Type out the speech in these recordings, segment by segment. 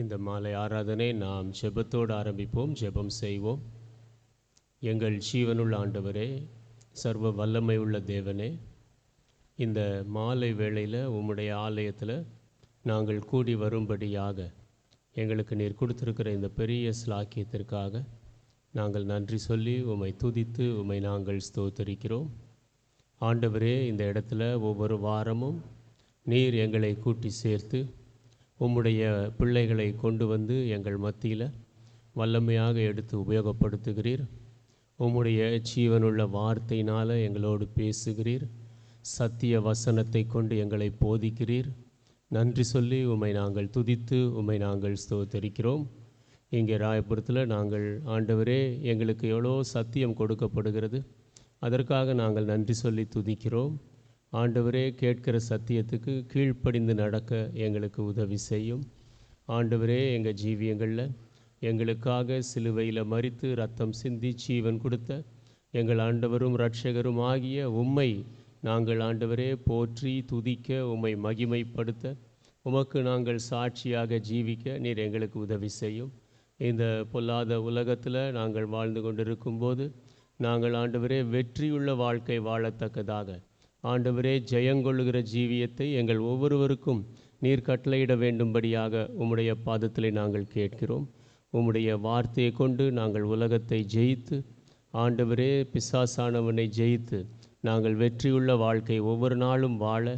இந்த மாலை ஆராதனை நாம் ஜெபத்தோடு ஆரம்பிப்போம். ஜெபம் செய்வோம். எங்கள் ஜீவனுள்ள ஆண்டவரே, சர்வ வல்லமை உள்ள தேவனே, இந்த மாலை வேளையில் உம்முடைய ஆலயத்தில் நாங்கள் கூடி வரும்படியாக எங்களுக்கு நீர் கொடுத்திருக்கிற இந்த பெரிய ஸ்லாக்கியத்திற்காக நாங்கள் நன்றி சொல்லி உம்மை துதித்து உம்மை நாங்கள் ஸ்தோத்தரிக்கிறோம். ஆண்டவரே, இந்த இடத்துல ஒவ்வொரு வாரமும் நீர் எங்களை கூட்டி சேர்த்து உம்முடைய பிள்ளைகளை கொண்டு வந்து எங்கள் மத்தியில் வல்லமையாக எடுத்து உபயோகப்படுத்துகிறீர். உம்முடைய ஜீவனுள்ள வார்த்தையினால் எங்களோடு பேசுகிறீர். சத்திய வசனத்தை கொண்டு எங்களை போதிக்கிறீர். நன்றி சொல்லி உம்மை நாங்கள் துதித்து உம்மை நாங்கள் ஸ்தோத்தரிக்கிறோம். இங்கே ராயபுரத்தில் நாங்கள் ஆண்டவரே, எங்களுக்கு எவ்வளோ சத்தியம் கொடுக்கப்படுகிறது, அதற்காக நாங்கள் நன்றி சொல்லி துதிக்கிறோம். ஆண்டவரே, கேட்கிற சத்தியத்துக்கு கீழ்ப்படிந்து நடக்க எங்களுக்கு உதவி செய்யும். ஆண்டவரே, எங்கள் ஜீவியங்களில் எங்களுக்காக சிலுவையில் மரித்து ரத்தம் சிந்தி ஜீவன் கொடுத்த எங்கள் ஆண்டவரும் இரட்சகரும் ஆகிய உம்மை நாங்கள் ஆண்டவரே போற்றி துதிக்க, உம்மை மகிமைப்படுத்த, உமக்கு நாங்கள் சாட்சியாக ஜீவிக்க நீர் எங்களுக்கு உதவி செய்யும். இந்த பொல்லாத உலகத்தில் நாங்கள் வாழ்ந்து கொண்டிருக்கும்போது நாங்கள் ஆண்டவரே வெற்றியுள்ள வாழ்க்கை வாழத்தக்கதாக ஆண்டவரே ஜெயங்கொள்ளுகிற ஜீவியத்தை எங்கள் ஒவ்வொருவருக்கும் நீர் கட்டளையிட வேண்டும்படியாக உம்முடைய பாதத்திலே நாங்கள் கேட்கிறோம். உம்முடைய வார்த்தையை கொண்டு நாங்கள் உலகத்தை ஜெயித்து ஆண்டவரே பிசாசானவனை ஜெயித்து நாங்கள் வெற்றியுள்ள வாழ்க்கை ஒவ்வொரு நாளும் வாழ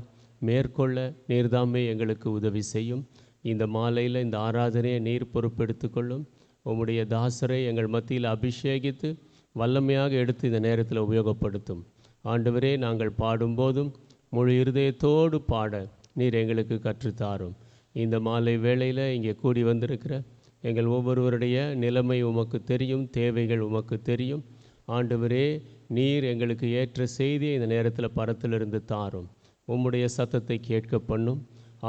மேற்கொள்ள நீர்தாமே எங்களுக்கு உதவி செய்யும். இந்த மாலையில் இந்த ஆராதனையை நீர் பொறுப்பெடுத்து கொள்ளும். உம்முடைய தாசரை எங்கள் மத்தியில் அபிஷேகித்து வல்லமையாக எடுத்து இந்த நேரத்தில் உபயோகப்படுத்தும். ஆண்டவரே, நாங்கள் பாடும்போதும் முழு இருதயத்தோடு பாட நீர் எங்களுக்கு கற்றுத்தாரும். இந்த மாலை வேளையில் இங்கே கூடி வந்திருக்கிற எங்கள் ஒவ்வொருவருடைய நிலைமை உமக்கு தெரியும், தேவைகள் உமக்கு தெரியும். ஆண்டவரே, நீர் எங்களுக்கு ஏற்ற செய்தியை இந்த நேரத்தில் பரத்திலிருந்து தாரும். உம்முடைய சத்தத்தை கேட்க பண்ணும்.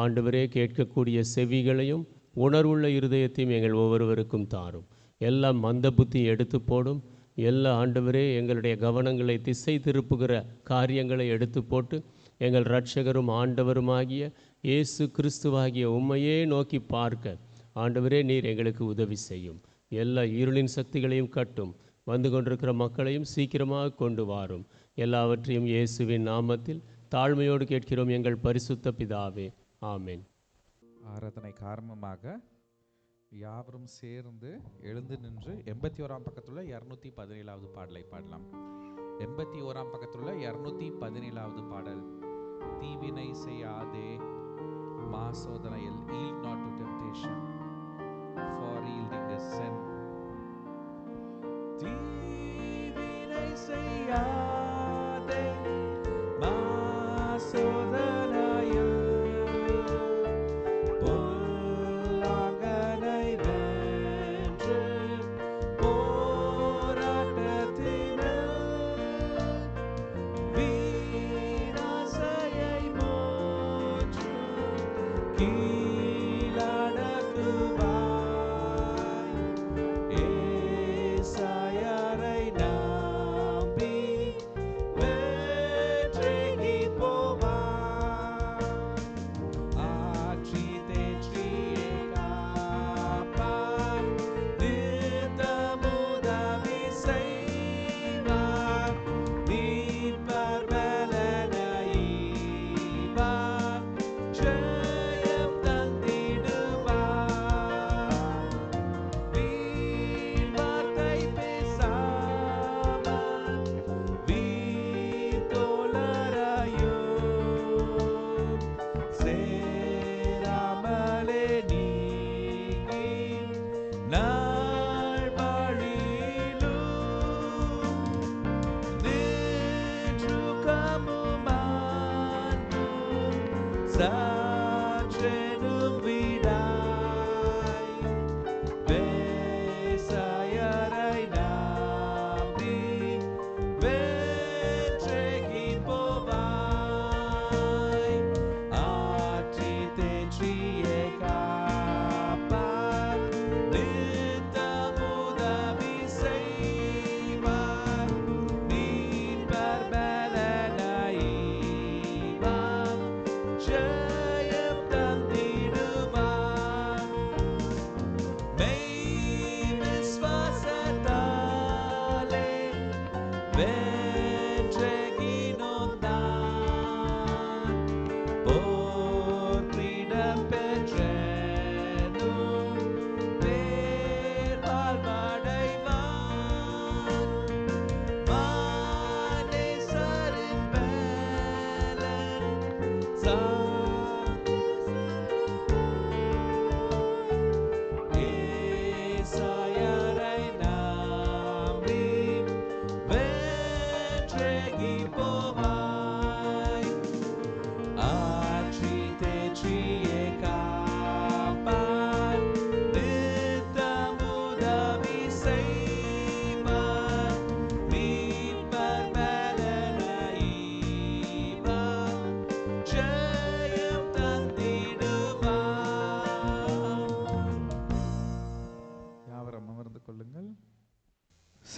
ஆண்டவரே, கேட்கக்கூடிய செவிகளையும் உணர்வுள்ள இருதயத்தையும் எங்கள் ஒவ்வொருவருக்கும் தாரும். எல்லாம் மந்த புத்தி எடுத்து போடும். எல்லா ஆண்டவரே, எங்களுடைய கவனங்களை திசை திருப்புகிற காரியங்களை எடுத்து போட்டு எங்கள் இரட்சகரும் ஆண்டவருமாகிய இயேசு கிறிஸ்துவாகிய உம்மையே நோக்கி பார்க்க ஆண்டவரே நீர் எங்களுக்கு உதவி செய்யும். எல்லா இருளின் சக்திகளையும் கட்டும். வந்து கொண்டிருக்கிற மக்களையும் சீக்கிரமாக கொண்டு வாரும். எல்லாவற்றையும் இயேசுவின் நாமத்தில் தாழ்மையோடு கேட்கிறோம் எங்கள் பரிசுத்த பிதாவே, ஆமென். ஆராதனை காரணமாக யாவரும் சேர்ந்து எழுந்து நின்று 81ஆம் பக்கத்துள்ள 217வது பாடலை பாடலாம். 81ஆம் பக்கத்துள்ள 217வது பாடல். தீவினை செய்யாதே மாசோதனையில், yield not to temptation, for yielding is sin. தீவினை செய்யாதே மாசோதனையில்,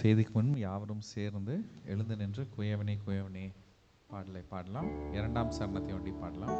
செய்திக்கு முன் யாவரும் சேர்ந்து எழுந்து நின்று குயவனே குயவனே பாடலை பாடலாம். இரண்டாம் சரணத்தை ஒண்டி பாடலாம்.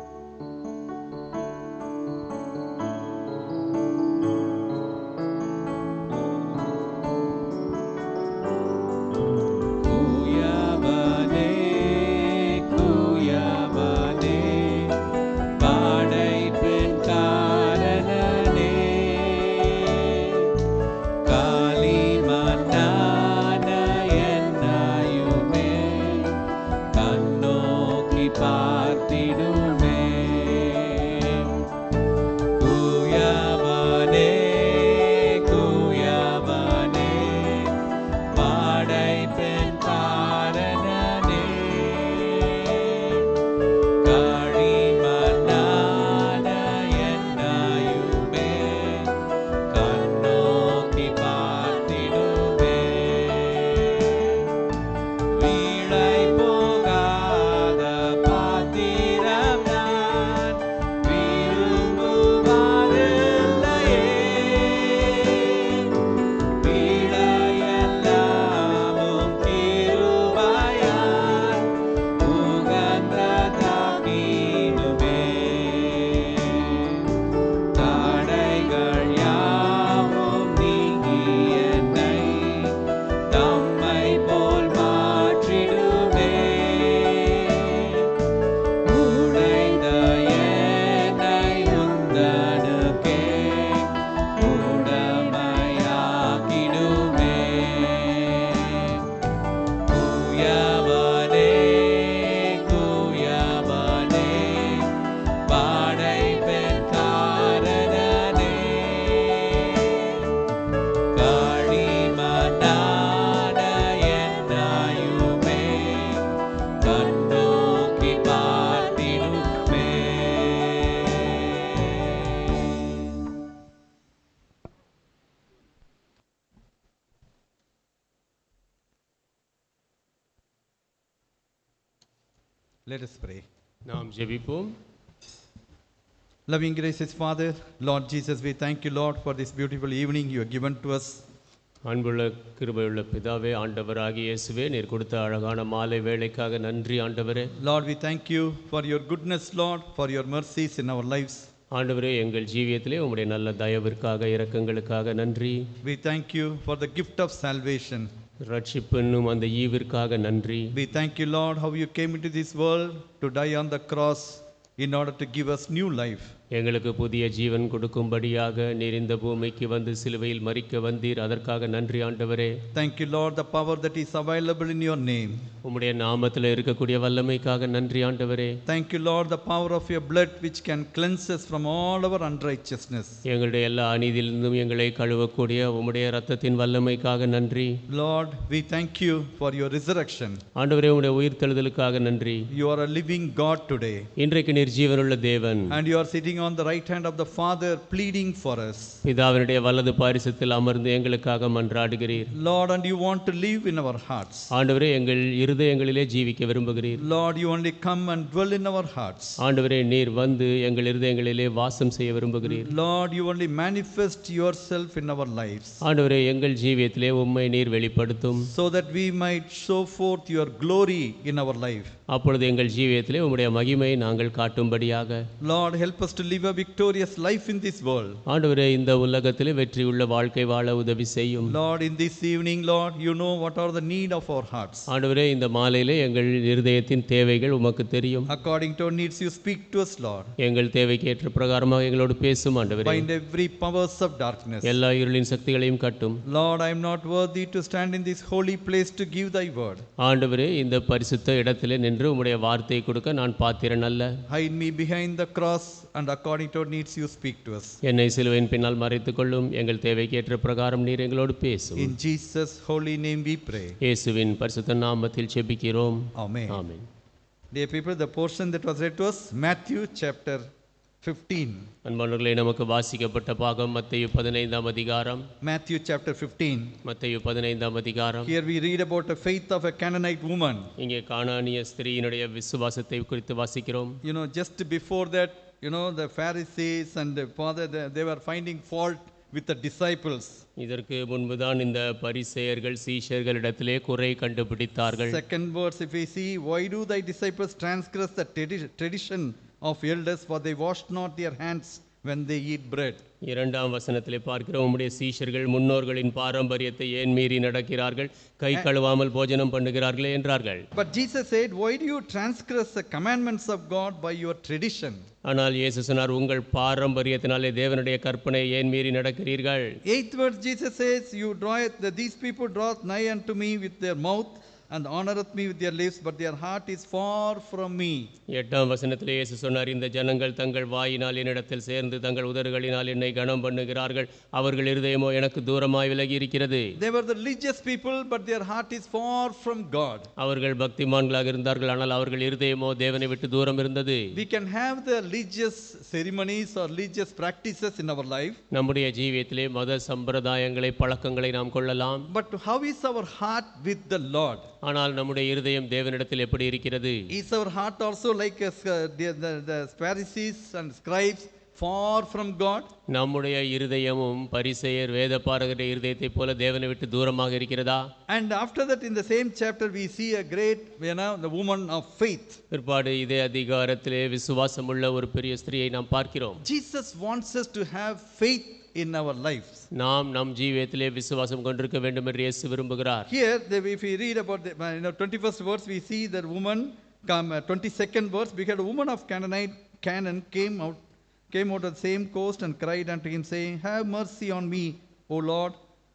Let us pray. நாம் ஜெபிப்போம். Loving gracious Father, Lord Jesus, we thank you, Lord, for this beautiful evening you have given to us. அன்புள்ள கிருபையுள்ள பிதாவே, ஆண்டவராகிய இயேசுவே, நீர் கொடுத்த அழகான மாலை வேளைக்காக நன்றி ஆண்டவரே. Lord, we thank you for your goodness, Lord, for your mercies in our lives. ஆண்டவரே, எங்கள் ஜீவியத்திலே உம்முடைய நல்ல தயவிற்காக இரக்கங்களுக்காக நன்றி. We thank you for the gift of salvation. ரட்சிப்பு என்னும் அந்த ஈவிற்காக நன்றி. We thank you, Lord, how you came into this world to die on the cross in order to give us new life. எங்களுக்கு புதிய ஜீவன் கொடுக்கும்படியாக நீர் இந்த பூமிக்கு வந்து சிலுவையில் மரிக்க வந்தீர். அதற்காக நன்றி ஆண்டவரே. Thank you, Lord, the power that is available in your name. உம்முடைய நாமத்தில் இருக்கக்கூடிய வல்லமைக்காக நன்றி ஆண்டவரே. Thank you, Lord, the power of your blood which can cleanse us from all our unrighteousness. எங்களுடைய எல்லா அநீதியிலிருந்தும் எங்களை கழுவக்கூடிய உம்முடைய இரத்தத்தின் வல்லமைக்காக நன்றி. Lord, we thank you for your resurrection. ஆண்டவரே, உம்முடைய உயிர்த்தெழுதலுக்காக நன்றி. You are a living God today. இன்றைக்கு நீர் ஜீவனுள்ள தேவன். And you are sitting on the right hand of the Father pleading for us. பிதாவினுடைய வலது பாரிசத்தில் அமர்ந்து எங்களுக்காக மன்றாடுகிறீர். Lord, and you want to live in our hearts. ஆண்டவரே, எங்கள் இருதயங்களிலே ஜீவிக்க விரும்புகிறீர். Lord, you only come and dwell in our hearts. ஆண்டவரே, நீர் வந்து எங்கள் இருதயங்களிலே வாசம் செய்ய விரும்புகிறீர். Lord, you only manifest yourself in our lives. ஆண்டவரே, எங்கள் ஜீவியத்திலே உம்மை நீர் வெளிப்படுத்தும். So that we might show forth your glory in our life. அப்பொழுது எங்கள் ஜீவியத்திலே உம்முடைய மகிமையை நாங்கள் காட்டும்படியாக. Lord, help us to live a victorious life in this world. ஆண்டவரே, இந்த உலகத்திலே வெற்றியுள்ள வாழ்க்கை வாழ உதவி செய்யும். Lord, in this evening, Lord, you know what are the need of our hearts. ஆண்டவரே, இந்த மாலையிலே எங்கள் இருதயத்தின் தேவைகள் உமக்கு தெரியும். According to our needs, you speak to us, Lord. எங்கள் தேவைக்கு ஏற்ற பிரகாரமாக எங்களோடு பேசும் ஆண்டவரே. Bind every powers of darkness. எல்லா இருளின் சக்திகளையும் கட்டும். Lord, I am not worthy to stand in this holy place to give thy word. ஆண்டவரே, இந்த பரிசுத்த இடத்திலே நின்று உம்முடைய வார்த்தையை கொடுக்க நான் பாத்திரன் அல்ல. Hide me behind the cross, and according to our needs you speak to us. என்னை சிலுவையின் பின்னால் மறைத்துக் கொள்ளும். எங்கள் தேவைக்கு ஏற்ற பிரகாரம் நீர் எங்களோடு பேசும். In Jesus' holy name we pray. இயேசுவின் பரிசுத்த நாமத்தில் ஜெபிக்கிறோம். Amen. Amen. Dear people, the portion that was read to us, Matthew chapter 15. அன்பானவர்களே, நமக்கு வாசிக்கப்பட்ட பாகம் மத்தேயு 15ஆம் அதிகாரம். Matthew chapter 15. மத்தேயு 15ஆம் அதிகாரம். Here we read about the faith of a Canaanite woman. இங்கே கானானிய ஸ்திரீயினுடைய விசுவாசத்தை குறித்து வாசிக்கிறோம். Just before that, the Pharisees and the father, they were finding fault with the disciples. இதற்கு முன்புதான் இந்த பரிசேயர்கள் சீஷர்களிடத்திலே குறை கண்டுபிடித்தார்கள். Second verse, if we see, why do thy disciples transgress the tradition of elders, for they wash not their hands when they eat bread? இரண்டாம் வசனத்திலே பார்க்கிறோம், உம்முடைய சீஷர்கள் முன்னோர்களின் பாரம்பரியத்தை ஏன் மீறி நடக்கிறார்கள், கை கழுவாமல் போஜனம் பண்ணுகிறார்களே என்றார்கள். But Jesus said, why do you transgress the commandments of God by your tradition? ஆனால் இயேசு சொன்னார், உங்கள் பாரம்பரியத்தினாலே தேவனுடைய கற்பனையை ஏன் மீறி நடக்கிறீர்கள். Eighth verse, Jesus says, you draweth, these people draweth nigh unto me with their mouth and honoreth me with their lips, but their heart is far from me. எட்டாம் வசனத்திலே இயேசு சொன்னார், இந்த ஜனங்கள் தங்கள் வாயினால் என்னிடத்தில் சேர்ந்து தங்கள் உதடுகளினால் என்னை கனம் பண்ணுகிறார்கள், அவர்கள் இருதயமோ எனக்கு தூரமாய் விலகி இருக்கிறது. They were the religious people, but their heart is far from God. அவர்கள் பக்திமான்களாக இருந்தார்கள், ஆனால் அவர்கள் இருதயமோ தேவனை விட்டு தூரம் இருந்தது. We can have the religious ceremonies or religious practices in our life. நம்முடைய ஜீவியத்திலே மத சம்பிரதாயங்களை பழக்கங்களை நாம் கொள்ளலாம். But how is our heart with the Lord? ஆனால் நம்முடைய இருதயம் தேவனிடத்தில் எப்படி இருக்கிறது? Is our heart also like the Pharisees and scribes, far from God? நம்முடைய இருதயமும் பரிசேயர் வேதபாரகருடைய இருதயத்தைப் போல தேவனை விட்டு தூரமாக இருக்கிறதா? And after that, in the same chapter, we see a great, the woman of faith. பிற்பாடு இதே அதிகாரத்திலே விசுவாசமுள்ள ஒரு பெரிய ஸ்திரியை நாம் பார்க்கிறோம். Jesus wants us to have faith in our lives. நாம் நம் ஜீவியத்திலே விசுவாசம் கொண்டிருக்க வேண்டும் என்று இயேசு விரும்புகிறார். Here, if we read about the 21st verse, we see that woman come. 22nd verse, because a woman of Canaan came out of the same coast and cried unto him, saying, have mercy on me, O Lord,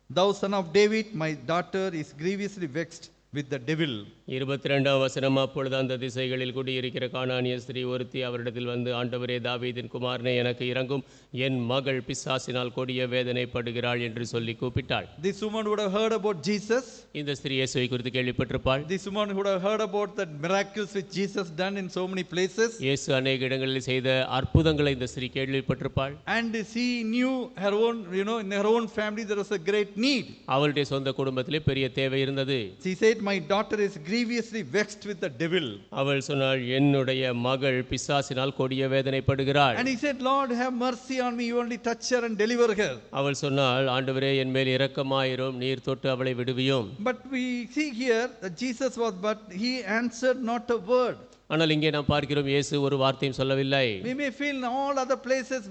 thou son of David, my daughter is grievously vexed with the devil. 22ஆம் வசனம், அப்பொழுது அந்த திசைகளில் குடியிருக்கிற கானானிய ஸ்திரீ ஒருத்தி அவரிடத்தில் வந்து, ஆண்டவரே தாவீதின் குமாரனே எனக்கு இரங்கும், என் மகள் பிசாசினால் கொடிய வேதனைப்படுகிறாள் என்று சொல்லி கூப்பிட்டாள். This woman would have heard about Jesus. இந்த ஸ்திரீ இயேசுவை குறித்து கேள்விப்பட்டிருப்பாள். This woman would have heard about the miracles which Jesus done in so many places. இயேசு அநேக இடங்களில் செய்த அற்புதங்களை இந்த ஸ்திரீ கேள்விப்பட்டிருப்பாள். And she knew her own, in her own family there was a great need. அவளுடைய சொந்த குடும்பத்திலே பெரிய தேவை இருந்தது. She said, my daughter is grievously vexed with the devil. அவள் சொன்னாள், என்னுடைய மகள் பிசாசினால் கொடிய வேதனைப்படுகிறாள். And he said, Lord, have mercy on me, you only touch her and deliver her. அவள் சொன்னாள், ஆண்டவரே என் மேல் இரக்கமாயிரும், நீர் தொட்டு அவளை விடுவியும். But we see here that Jesus was, but he answered not a word. ஆனால் இங்கே நாம் பார்க்கிறோம், இயேசு ஒரு வார்த்தையும் சொல்லவில்லை. We may feel in all other places,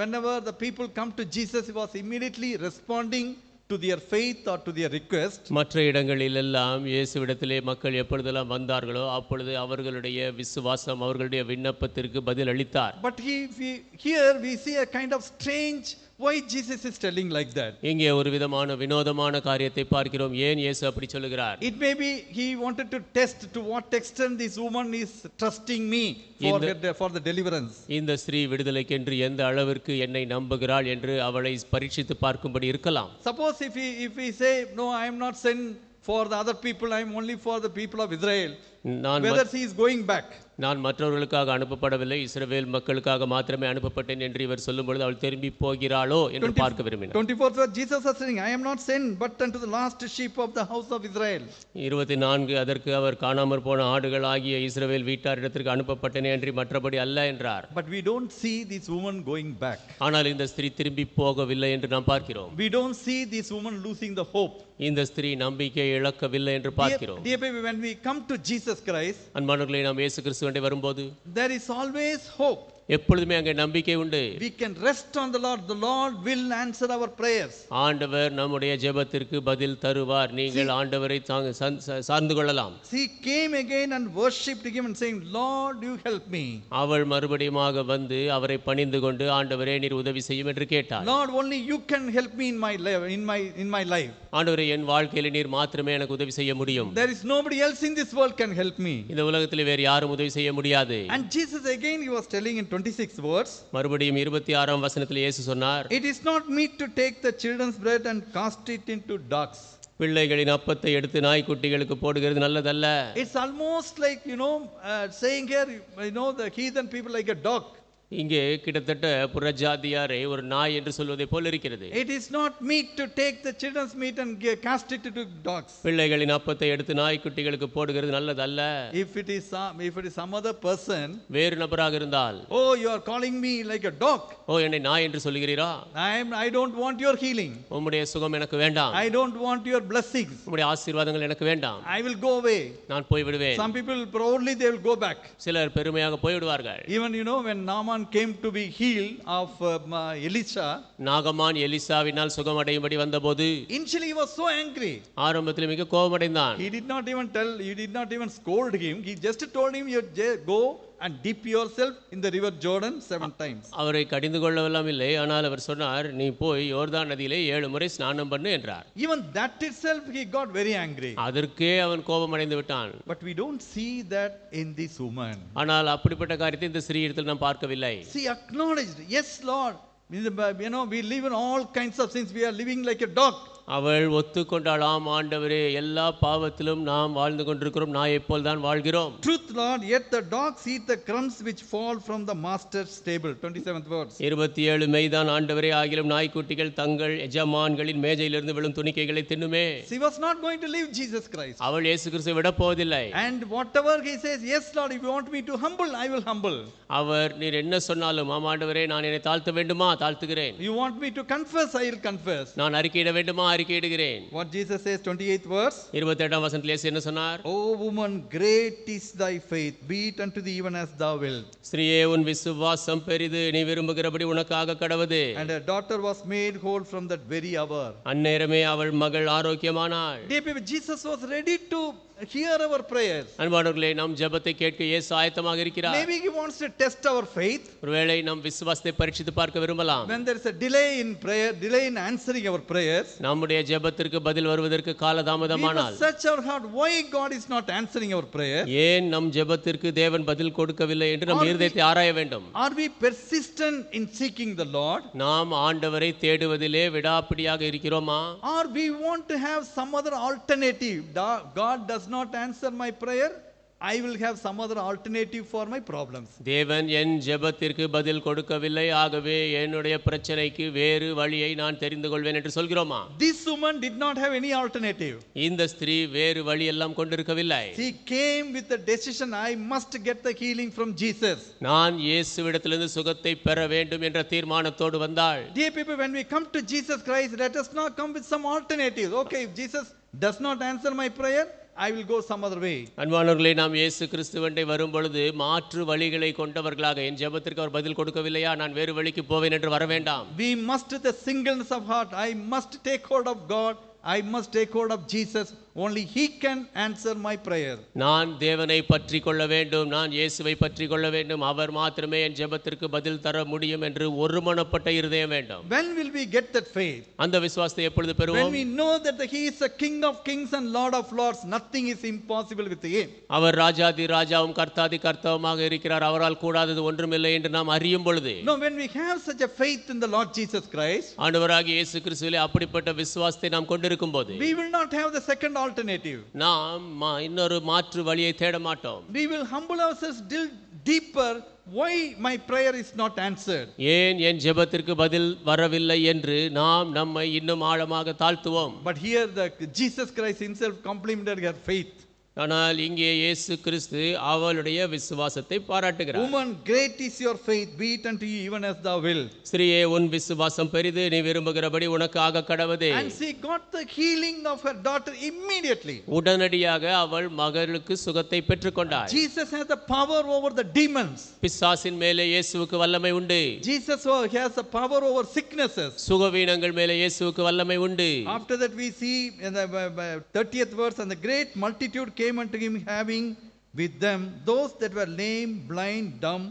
whenever the people come to Jesus, he was immediately responding to their faith or to their request. மற்ற இடங்களிலெல்லாம் இயேசுவிடத்திலே மக்கள் எப்பொழுதெல்லாம் வந்தார்களோ அப்பொழுது அவர்களுடைய விசுவாசம் அவர்களுடைய விண்ணப்பத்திற்கு பதில் அளித்தார். But here we see a kind of strange, why Jesus is telling like that. இங்கே ஒரு விதமான வினோதமான காரியத்தை பார்க்கிறோம். ஏன் இயேசு அப்படி சொல்லுகிறார்? It may be he wanted to test to what extent this woman is trusting me for the deliverance. இந்த ஸ்திரீ விடுதலைக்கென்று எந்த அளவிற்கு என்னை நம்புகிறாள் என்று அவளை பரீட்சித்து பார்க்கும்படி இருக்கலாம். Suppose if we say, no, I am not sent for the other people, I am only for the people of Israel, whether he is going back. நான் மற்றவர்களுக்காக அனுப்பப்படவில்லை, இஸ்ரவேல் மக்களுக்காக மாத்திரமே அனுப்பப்பட்டேன் என்று இவர் சொல்லும்பொழுது அவள் திரும்பி போகிறாளோ என்று பார்க்க விரும்பினார். 24th verse, Jesus was saying, I am not sent but unto the lost sheep of the house of Israel. 24 அதற்கு அவர் காணாமற் போன ஆடுகள் ஆகிய இஸ்ரவேல் வீட்டாரிடத்திற்கு அனுப்பப்பட்டனே என்று மற்றபடி அல்ல என்றார். But we don't see this woman going back. ஆனால் இந்த ஸ்திரீ திரும்பி போகவில்லை என்று நாம் பார்க்கிறோம். We don't see this woman losing the hope. இந்த ஸ்திரீ நம்பிக்கை இழக்கவில்லை என்று பார்க்கிறோம். Dear baby, when we come to Jesus Christ, அன்பானவர்களே, நாம் இயேசு கிறிஸ்துவிடம் வரும்போது there is always hope. எப்பொழுதுமே அங்கே நம்பிக்கை உண்டு. We can rest on the Lord. The Lord will answer our prayers. ஆண்டவர் நம்முடைய ஜெபத்திற்கு பதில் தருவார். நீங்கள் ஆண்டவரை சார்ந்து கொள்ளலாம். She came again and worshipped him and saying, Lord, you help me. அவள் மறுபடியுமாக வந்து அவரை பணிந்து கொண்டு, ஆண்டவரே நீர் உதவி செய்யும் என்று கேட்டாள். Lord, only you can help me in my life. ஆண்டவரே என் வாழ்க்கையில் நீர் மாத்திரமே எனக்கு உதவி செய்ய முடியும். There is nobody else in this world can help me. இந்த உலகத்தில் வேறு யாரும் உதவி செய்ய முடியாது. And Jesus again he was telling in 26th verse, மறுபடியும் 26ஆம் வசனத்தில் இயேசு சொன்னார், it is not meet to take the children's bread and cast it into dogs. பிள்ளைகளின் அப்பத்தை எடுத்து நாய்க்குட்டிகளுக்கு போடுகிறது நல்லதல்ல. It's almost like saying here, the heathen people like a dog. இங்கே கிட்டத்தட்ட புறஜாதியாரை ஒரு நாய் என்று சொல்வதை போல் இருக்கிறது. It is not meat to take the children's meat and cast it to dogs. பிள்ளைகளின் அப்பத்தை எடுத்து நாய்க்குட்டிகளுக்கு போடுகிறது நல்லதல்ல. If it is some other person, வேறு நபராக இருந்தால், oh, you are calling me like a dog. ஓ என்னை நாய் என்று சொல்கிறீரா? I don't want your healing. உம்முடைய சுகம் எனக்கு வேண்டாம். I don't want your blessings. உம்முடைய ஆசீர்வாதங்கள் எனக்கு வேண்டாம். I will go away. நான் போய் விடுவேன். Some people proudly they will go back. சிலர் பெருமையாக போய் விடுவார்கள். Even when Naaman came to be healed of Elisha, நாகமான் எலிசாவினால் சுகம் அடையும்படி வந்தபோது initially he was so angry. ஆரம்பத்தில் மிக கோபமடைந்தான். He did not even scold him. He just told him, you go and dip yourself in the river Jordan 7 times. அவரை கடிந்து கொள்ளவெல்லாம் இல்லை, ஆனால் அவர் சொன்னார், நீ போய் யோர்தான் நதியிலே 7 முறை ஸ்நானம் பண்ணு என்றார். Even that itself he got very angry. அதற்கே அவன் கோபமடைந்து விட்டான். But we don't see that in this woman. ஆனால் அப்படிப்பட்ட காரியத்தை இந்த ஸ்திரீயிடத்தில் நாம் பார்க்கவில்லை. She acknowledged, yes Lord, we live in all kinds of sins. We are living like a dog. அவள் ஒத்துக்கொண்டாளாம், ஆண்டவரே எல்லா பாவத்திலும் நாம் வாழ்ந்து கொண்டிருக்கிறோம், நாயைப் போல் தான் வாழ்கிறோம். Truth Lord, yet the dogs eat the crumbs which fall from the master's table. 27th verse. 27 மெய்தான் ஆண்டவரே, ஆகிலும் நாய்க்குட்டிகள் தங்கள் எஜமான்களின் மேஜையிலிருந்து விழும் துணிக்கைகளை தின்னுமே. She was not going to leave Jesus Christ. அவள் இயேசு கிறிஸ்துவை விட போவதில்லை. And whatever he says, yes Lord, if you want me to humble, I will humble. அவர் நீர் என்ன சொன்னாலும், ஆண்டவரே நான் என்னை தாழ்த்த வேண்டுமா தாழ்த்துகிறேன். You want me to confess, I will confess. நான் அறிக்கையிட வேண்டுமா அறிக்கையிடுகிறேன். What Jesus says, 28th verse. 28ஆம் வசனத்தில் இயேசு என்ன சொன்னார்? O woman, great is thy faith, be it unto thee even as thou wilt. ஸ்திரீயே உன் விசுவாசம் பெரிது, நீ விரும்புகிறபடி உனக்காக கடவது. And her daughter was made whole from that very hour. அந்நேரமே அவள் மகள் ஆரோக்கியமானாள். Dear people, Jesus was ready to hear our prayers. அன்பானவர்களே, நம் ஜெபத்தை கேட்க இயேசு ஆயத்தமாக இருக்கிறார். Maybe he wants to test our faith. ஒருவேளை நம் விசுவாசத்தை பரீட்சித்து பார்க்க விரும்பலாம். When there is a delay in prayer, delay in answering our prayers, நம்முடைய ஜெபத்திற்கு பதில் வருவதற்கு காலதாமதமானால், we must search our heart why God is not answering our prayer. ஏன் நம் ஜெபத்திற்கு தேவன் பதில் கொடுக்கவில்லை என்று நம் இருதயத்தை ஆராய வேண்டும். Are we persistent in seeking the Lord? நாம் ஆண்டவரை தேடுவதிலே விடாப்பிடியாக இருக்கிறோமா? Or we want to have some other alternative? God does not answer my prayer, I will have some other alternative for my problems. தேவன் என் ஜெபத்திற்கு பதில் கொடுக்கவில்லை, ஆகவே என்னுடைய பிரச்சனைக்கு வேறு வழியை நான் தெரிந்து கொள்வேன் என்று சொல்கிறோமா? This woman did not have any alternative. இந்த ஸ்திரீ வேறு வழி எல்லாம் கொண்டிருக்கவில்லை. She came with the decision, I must get the healing from Jesus. நான் இயேசுவிடத்திலிருந்து சுகத்தை பெற வேண்டும் என்ற தீர்மானத்தோடு வந்தாள். Dear people, when we come to Jesus Christ, let us not come with some alternatives. Okay, if Jesus does not answer my prayer, I will go some other way. அன்பானவர்களே, நாம் இயேசு கிறிஸ்துவண்டை வரும் பொழுது மாற்று வழிகளை கொண்டவர்களாக, என் ஜெபத்திற்கு அவர் பதில் கொடுக்கவில்லையா, நான் வேறு வழிக்கு போவேன் என்று வர வேண்டாம். We must with a singleness of heart, I must take hold of God, I must take hold of Jesus. Only he can answer my prayer. நான் தேவனை பற்றி கொள்ள வேண்டும், நான் இயேசுவை பற்றி கொள்ள வேண்டும், அவர் மாத்திரமே என் ஜெபத்திற்கு பதில் தர முடியும் என்று ஒருமனப்பட்ட இருதயம் வேண்டும். When will we get that faith? அந்த விசுவாசத்தை எப்பொழுது பெறுவோம்? When we know that he is a King of kings and Lord of lords, nothing is impossible with him. அவர் ராஜாதி ராஜாவும் கர்த்தாதி கர்த்தாவுமாக இருக்கிறார், அவரால் கூடாதது ஒன்றுமில்லை என்று நாம் அறியும் பொழுது, No, when we have such a faith in the Lord Jesus Christ, ஆண்டவராகிய இயேசு கிறிஸ்துவிலே அப்படிப்பட்ட விசுவாசத்தை நாம் கொண்டிருக்கும் போது, we will not have the second alternative. நாம் இன்னொரு மாற்று வழியை தேட மாட்டோம். We will humble ourselves deeper. Why my prayer is not answered? ஏன் என் ஜெபத்திற்கு பதில் வரவில்லை என்று நாம் நம்மை இன்னும் ஆழமாக தாழ்த்துவோம். But here Jesus Christ himself complimented her faith. ஆனால் இங்கே இயேசு கிறிஸ்து அவளுடைய விசுவாசத்தை பாராட்டுகிறார். Woman, great is your faith, be it unto you even as thou wilt. ஸ்திரீயே உன் விசுவாசம் பெரிது, நீ விரும்புகிறபடி உனக்காக கடவுதே. And she got the healing of her daughter immediately. உடனடியாக அவள் மகளுக்கு சுகத்தை பெற்றுக்கொண்டாள். Jesus has the power over the demons. பிசாசின் மேலே இயேசுவுக்கு வல்லமை உண்டு. Jesus has the power over sicknesses. சுகவீனங்கள் மேலே இயேசுவுக்கு வல்லமை உண்டு. After that we see in the 30th verse, and the great multitude came unto him, having with them those that were lame, blind, dumb,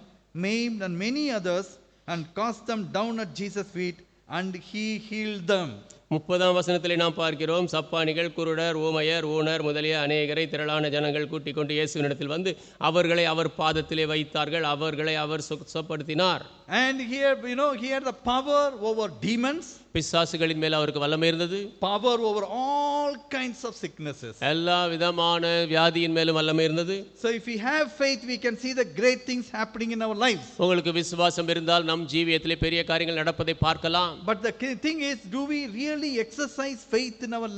maimed, and many others, and cast them down at Jesus' feet, and he healed them. 30ஆம் வசனத்திலே நாம் பார்க்கிறோம், சப்பானிகள், குருடர், ஊமையர், ஊனர் முதலிய அநேகரை திரளான ஜனங்கள் கூட்டிக் கொண்டு இயேசுவினிடத்தில் வந்து அவர்களை அவர் பாதத்திலே வைத்தார்கள், அவர்களை அவர் சுகப்படுத்தினார். And here, he had the power over demons, பிசாசுகளின் மேல் அவருக்கு வல்லமை இருந்தது, power over all all kinds of sicknesses. எல்லா விதமான வியாதியின் மேலும் வல்லமை இருந்தது. So if we have faith, we can see the great things happening in our lives. உங்களுக்கு விசுவாசம் இருந்தால் நம் ஜீவியத்திலே பெரிய காரியங்கள் நடப்பதை பார்க்கலாம். But the thing is, do we really exercise faith in our